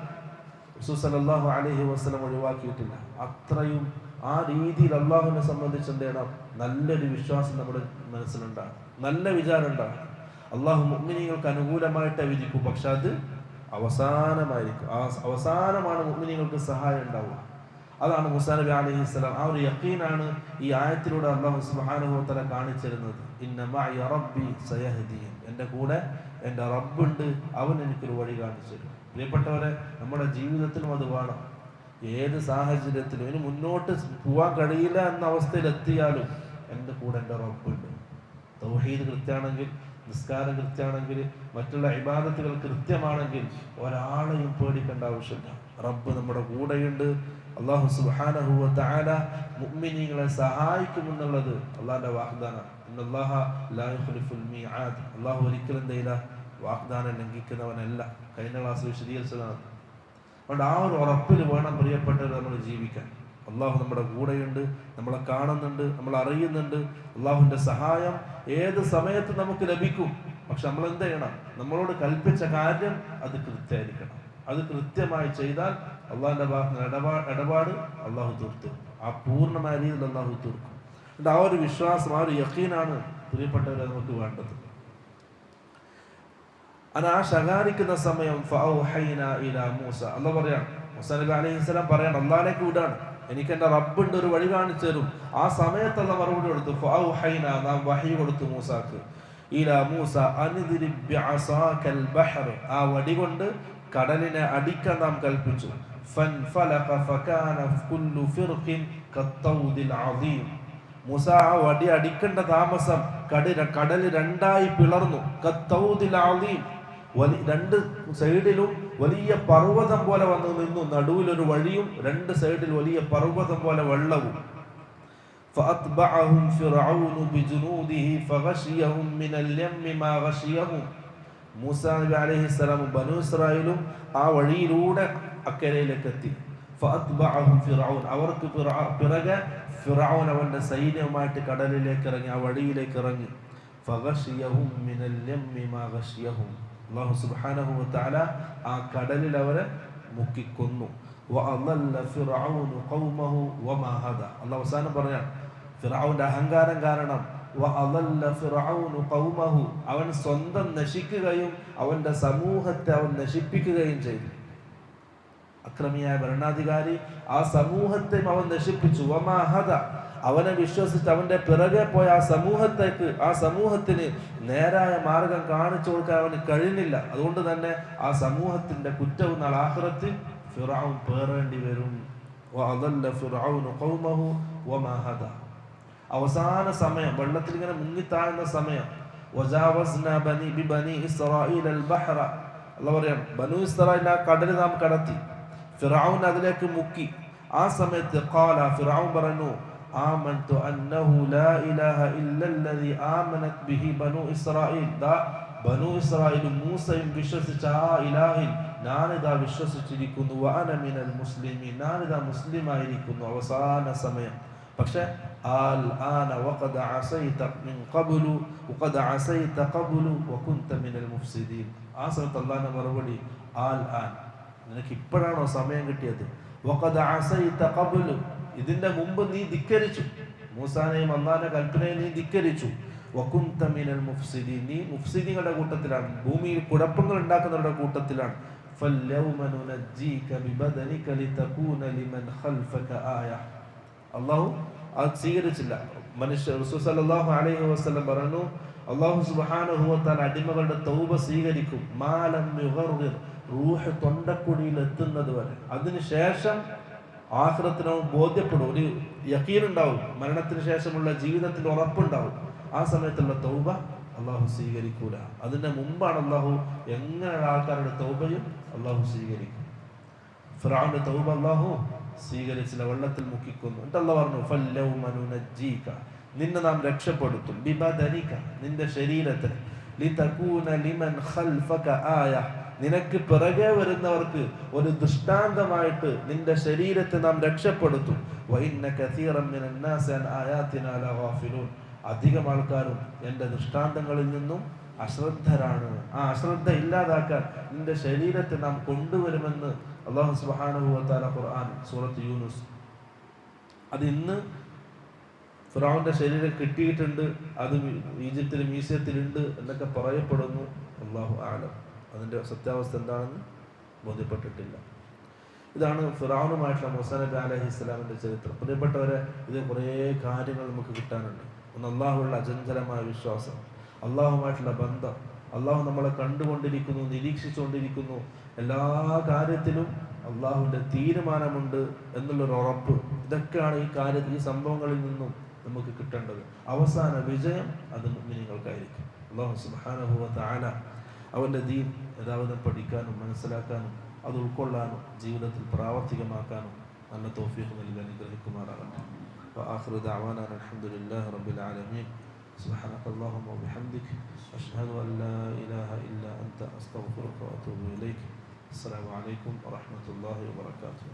S1: റസൂൽ സല്ലല്ലാഹു അലൈഹി വസല്ലം ഒഴിവാക്കിയിട്ടില്ല. അത്രയും ആ രീതിയിൽ അള്ളാഹുവിനെ സംബന്ധിച്ച് എന്ത് ചെയ്യണം? നല്ലൊരു വിശ്വാസം നമ്മുടെ മനസ്സിലുണ്ടാകും, നല്ല വിചാരം ഉണ്ടാകും. അള്ളാഹു മുഅ്മിനീങ്ങൾക്ക് അനുകൂലമായിട്ടേ വിധിക്കും, പക്ഷെ അത് അവസാനമായിരിക്കും. ആ അവസാനമാണ് മുഅ്മിനീങ്ങൾക്ക് സഹായം ഉണ്ടാവുക. അതാണ് മൂസാ നബി അലൈഹിസ്സലാം. ആ ഒരു യഖീനാണ് ഈ ആയത്തിലൂടെ അല്ലാഹു സുബ്ഹാനഹു വ തആല കാണിച്ചിരുന്നത്. ഇന്ന മഅയ റബ്ബി സയഹ്ദിൻ. എൻ്റെ കൂടെ എൻ്റെ റബ്ബുണ്ട്, അവൻ എനിക്കൊരു വഴി കാണിച്ചു തരും. പ്രിയപ്പെട്ടവരെ, നമ്മുടെ ജീവിതത്തിലും അത് വേണം. ഏത് സാഹചര്യത്തിലും ഇനി മുന്നോട്ട് പോവാൻ കഴിയില്ല എന്ന അവസ്ഥയിൽ എത്തിയാലും എൻ്റെ കൂടെ എൻ്റെ റബ്ബുണ്ട്. തൗഹീദ് കൃത്യമാണെങ്കിൽ, നിസ്കാരം കൃത്യമാണെങ്കിൽ, മറ്റുള്ള ഇബാദത്തുകൾ കൃത്യമാണെങ്കിൽ ഒരാളെയും പേടിക്കേണ്ട ആവശ്യമില്ല. റബ്ബ് നമ്മുടെ കൂടെയുണ്ട്. അല്ലാഹു സുബ്ഹാനഹു വ തആല മുഅ്മിനീങ്ങളെ സഹായിക്കുമെന്നുള്ളത് അല്ലാഹുവിന്റെ വാഗ്ദാനം. ഇന്നല്ലാഹ ലാ യുഖ്ലിഫുൽ മീആദ്. അല്ലാഹു ഒരിക്കലും എന്തില്ല, വാഗ്ദാനം ലംഘിക്കുന്നവനല്ല. കഴിഞ്ഞ ക്ലാസ് വിശദീകരിച്ചതാണ്. അതുകൊണ്ട് ആ ഒരു ഉറപ്പിൽ വേണം പ്രിയപ്പെട്ടവർ നമ്മൾ ജീവിക്കാൻ. അള്ളാഹു നമ്മുടെ കൂടെയുണ്ട്, നമ്മളെ കാണുന്നുണ്ട്, നമ്മൾ അറിയുന്നുണ്ട്. അള്ളാഹുവിന്റെ സഹായം ഏത് സമയത്ത് നമുക്ക് ലഭിക്കും. പക്ഷെ നമ്മൾ എന്ത് ചെയ്യണം? നമ്മളോട് കൽപ്പിച്ച കാര്യം അത് കൃത്യമായിരിക്കണം. അത് കൃത്യമായി ചെയ്താൽ അള്ളാഹിന്റെ ഭാഗത്ത് ഇടപാട് അള്ളാഹു തീർക്കും. ആ പൂർണ്ണമായ രീതിയിൽ അള്ളാഹു തീർക്കും. അതുകൊണ്ട് ആ ഒരു വിശ്വാസം, ആ ഒരു യഖീനാണ് പ്രിയപ്പെട്ടവരെ നമുക്ക് വേണ്ടത്. ആ ശകാരിക്കുന്ന സമയം മൂസ, അള്ളാഹ് പറയാം, മൂസാ നബി അലൈഹിസ്സലാം പറയാണ്, അള്ളാഹിലേക്ക് വിടാണ്, എനിക്ക് എൻ്റെ റബ്ബുണ്ട്, ഒരു വഴി കാണിച്ചു തരും. ആ സമയത്ത് അള്ളാഹ് മറുപടി കൊടുത്തു. നാം വഹി കൊടുത്തു മൂസാക്ക്. ഇലാ മൂസ അൻദിരി ബിഅസാകൽ ബഹർ. ആ വടി കൊണ്ട് കടലിനെ അടിക്കാൻ നാം കൽപ്പിച്ചു. ഫൻഫലഖ ഫകാന കുല്ലു ഫിർഖിൻ കത്തൗദിൽ അദീം. മൂസ ആ വടി അടിക്കേണ്ട താമസം കടൽ രണ്ടായി പിളർന്നു. കത്തൗദിൽ അദീം, രണ്ട് സൈഡിലും വലിയ പർവ്വതം പോലെ വന്നു നിന്നു. നടുവിലൊരു വഴിയും രണ്ട് സൈഡിൽ വലിയ പർവ്വതം പോലെ വെള്ളവും. فأتبعهم فرعون بجنوده فغشيهم من اليم ما غشيهم. മൂസാ നബി അലൈഹിസ്സലാമും ബനൂ ഇസ്രായേലും ആ വഴിയിലൂടെ അക്കരയിലേക്ക് എത്തി. ഫഅത്ബഅഹും ഫിർഔൻ, അവർക്ക് പിറകെ ഫിർഔൻ അവന്റെ സൈന്യവുമായിട്ട് കടലിലേക്ക് ഇറങ്ങി, ആ വഴിയിലേക്ക് ഇറങ്ങി. ഫഗശിയഹും മിനൽ യമ്മി മാ ഗശിയഹും. അല്ലാഹു സുബ്ഹാനഹു വ തആല ആ കടലിൽ അവരെ മുക്കിക്കൊന്നു. വഅളല്ല ഫിർഔൻ ഖൗമഹു വമാ ഹദാ. അല്ലാഹു അവസാനം പറഞ്ഞാണ്, ഫിർഔന്റെ അഹങ്കാരം കാരണം വഅളല്ല ഫിർഔൻ ഖൗമഹു, അവൻ സ്വന്തം നശിക്കുകയും അവന്റെ സമൂഹത്തെ അവൻ നശിപ്പിക്കുകയും ചെയ്തു. അക്രമിയായ ഭരണാധികാരി ആ സമൂഹത്തെയും അവൻ നശിപ്പിച്ചു. വമാ ഹദാ, അവനെ വിശ്വസിച്ച് അവന്റെ പിറകെ പോയ ആ സമൂഹത്തിന് നേരായ മാർഗം കാണിച്ചു കൊടുക്കാൻ അവന് കഴിഞ്ഞില്ല. അതുകൊണ്ട് തന്നെ ആ സമൂഹത്തിന്റെ കുറ്റവും നാളെ ആഖിറത്തിൽ ഫിർഔൻ പേറേണ്ടി വരും. വഅളല്ല ഫിർഔൻ ഖൗമഹു വമാ ഹദാ. അവസാന സമയം, വെള്ളത്തിൽ ഇങ്ങനെ മുങ്ങിത്താഴുന്ന സമയം. വജാവസ്നാ ബനി ഇസ്രായീൽ അൽ ബഹ്റ. അല്ലാഹു പറയാം, ബനൂ ഇസ്രായേൽ ആ കടൽ നാം കടത്തി. ഫിർഔൻ അതിലേക്ക് മുക്കി. ആ സമയത്ത് ഖാല, ഫിർഔൻ പറഞ്ഞു, ആമൻതു അന്നഹു ലാ ഇലാഹ ഇല്ലല്ലദി ആമനത് ബിഹി ബനൂ ഇസ്രായീൽ. ബനൂ ഇസ്രായേലും മൂസയും വിശ്വസിച്ച ആ ഇലാഹിൽ ഞാനിതാ വിശ്വസിച്ചിരിക്കുന്നു. വഅന മിനൽ മുസ്ലിമീൻ, ഞാനിതാ മുസ്ലിമായിരിക്കുന്നു. അവസാന സമയം. പക്ഷെ ആന വഖദ അസൈത മിൻ ഖബ്ലു വഖദ അസൈത ഖബ്ലു വകുൻത മിനൽ മുഫ്സിദീൻ. ആ സമയത്ത് അല്ലാഹുവിന്റെ മറുപടി, ആൻ, നിനക്ക് ഇപ്പോഴാണോ സമയം കിട്ടിയത്? വഖദ അസൈത ഖബ്ലു, ഇതിന്റെ മുമ്പ് നീ ധിക്കരിച്ചു. മൂസാനെയും അല്ലാഹുവിന്റെ കൽപ്പനയെ നീ ധിക്കരിച്ചു. വകുൻത മിനൽ മുഫ്സിദീൻ, നീ മുഫ്സിദീങ്ങളുടെ കൂട്ടത്തിലാണ്, ഭൂമിയിൽ കുഴപ്പങ്ങൾ ഉണ്ടാക്കുന്നവരുടെ കൂട്ടത്തിലാണ്. ഫൽയൗമ നുനജ്ജീക ബിബദനിക ലിതകൂന ലിമൻ ഖൽഫക ആയ. അല്ലാഹു അത് സ്വീകരിച്ചില്ല. റസൂൽ സല്ലല്ലാഹു അലൈഹി വസല്ലം പറഞ്ഞു, അല്ലാഹു സുബ്ഹാനഹു വ തആല അടിമകളുടെ തൗബ സ്വീകരിക്കും മാലം യുഗർഗിർ, റൂഹ് തൊണ്ടക്കുഴിയിൽ എത്തുന്നത് വരെ. അതിനുശേഷം ആഖിറത്തിനവും ബോധ്യപ്പെടും, ഒരു യഖീൻ ഉണ്ടാവും, മരണത്തിന് ശേഷമുള്ള ജീവിതത്തിൽ ഉറപ്പുണ്ടാവും. ആ സമയത്തുള്ള തൗബ അല്ലാഹു സ്വീകരിക്കൂല. അതിന്റെ മുമ്പാണ് അല്ലാഹു എങ്ങനെയുള്ള ആൾക്കാരുടെ തൗബയും അല്ലാഹു സ്വീകരിക്കും. ഫിർഔന്റെ തൗബ അല്ലാഹു സ്വീകരിച്ചില്ല, വെള്ളത്തിൽ മുക്കിക്കൊന്നു. എന്നിട്ട് അല്ലാഹു പറഞ്ഞു, ഫൽയൗമ നുനജ്ജീക, നിന്നെ നാം രക്ഷപ്പെടുത്തും, ബിബദനിക, നിന്റെ ശരീരത്തെ, ലിതകൂന ലിമൻ ഖൽഫക ആയ, നിനക്ക് പിറകെ വരുന്നവർക്ക് ഒരു ദൃഷ്ടാന്തമായിട്ട് നിന്റെ ശരീരത്തെ നാം രക്ഷപ്പെടുത്തും. അധികം ആൾക്കാരും എൻ്റെ ദൃഷ്ടാന്തങ്ങളിൽ നിന്നും അശ്രദ്ധരാണ്. ആ അശ്രദ്ധ ഇല്ലാതാക്കാൻ നിന്റെ ശരീരത്തെ നാം കൊണ്ടുവരുമെന്ന് അല്ലാഹു സുബ്ഹാനഹു വ തആല ഖുർആൻ സൂറത്ത് യൂനുസ്. അത് ഇന്ന് ഫിറഔന്റെ ശരീരം കിട്ടിയിട്ടുണ്ട്, അത് ഈജിപ്തിൽ മ്യൂസിയത്തിലുണ്ട് എന്നൊക്കെ പറയപ്പെടുന്നു. അല്ലാഹു അഅലം. അതിൻ്റെ സത്യാവസ്ഥ എന്താണെന്ന് ബോധ്യപ്പെട്ടിട്ടില്ല. ഇതാണ് ഫിറഔനുമായിട്ടുള്ള മൂസാ നബി അലൈഹിസ്സലാമിൻ്റെ ചരിത്രം. പ്രിയപ്പെട്ടവരെ, ഇത് കുറേ കാര്യങ്ങൾ നമുക്ക് കിട്ടാനുണ്ട്. ഒന്ന്, അള്ളാഹുള്ള അചഞ്ചലമായ വിശ്വാസം, അള്ളാഹുമായിട്ടുള്ള ബന്ധം, അള്ളാഹു നമ്മളെ കണ്ടുകൊണ്ടിരിക്കുന്നു, നിരീക്ഷിച്ചുകൊണ്ടിരിക്കുന്നു, എല്ലാ കാര്യത്തിലും അള്ളാഹുവിൻ്റെ തീരുമാനമുണ്ട് എന്നുള്ളൊരു ഉറപ്പ്. ഇതൊക്കെയാണ് ഈ സംഭവങ്ങളിൽ നിന്നും നമുക്ക് കിട്ടേണ്ടത്. അവസാന വിജയം അത് മുഅ്മിനീങ്ങൾക്കായിരിക്കും. അല്ലാഹു സുബ്ഹാനഹു വ തആല അവൻ്റെ ദീൻ യഥാവിധം പഠിക്കാനും മനസ്സിലാക്കാനും അത് ഉൾക്കൊള്ളാനും ജീവിതത്തിൽ പ്രാവർത്തികമാക്കാനും നല്ല തൗഫീഖ് നൽകി അനുഗ്രഹിക്കുമാറാകട്ടെ. വആഖിറു ദഅവാനാ അൽഹംദുലില്ലാഹി റബ്ബിൽ ആലമീൻ. സുബ്ഹാനകല്ലാഹുമ്മ വബിഹംദിക അഷ്ഹദു അൻ ലാ ഇലാഹ ഇല്ലാ അൻത അസ്തഗ്ഫിറുക വഅതൂബു ഇലൈക്. അസ്സലാമു അലൈക്കും വറഹ്മത്തുള്ളാഹി വബറകാതുഹു.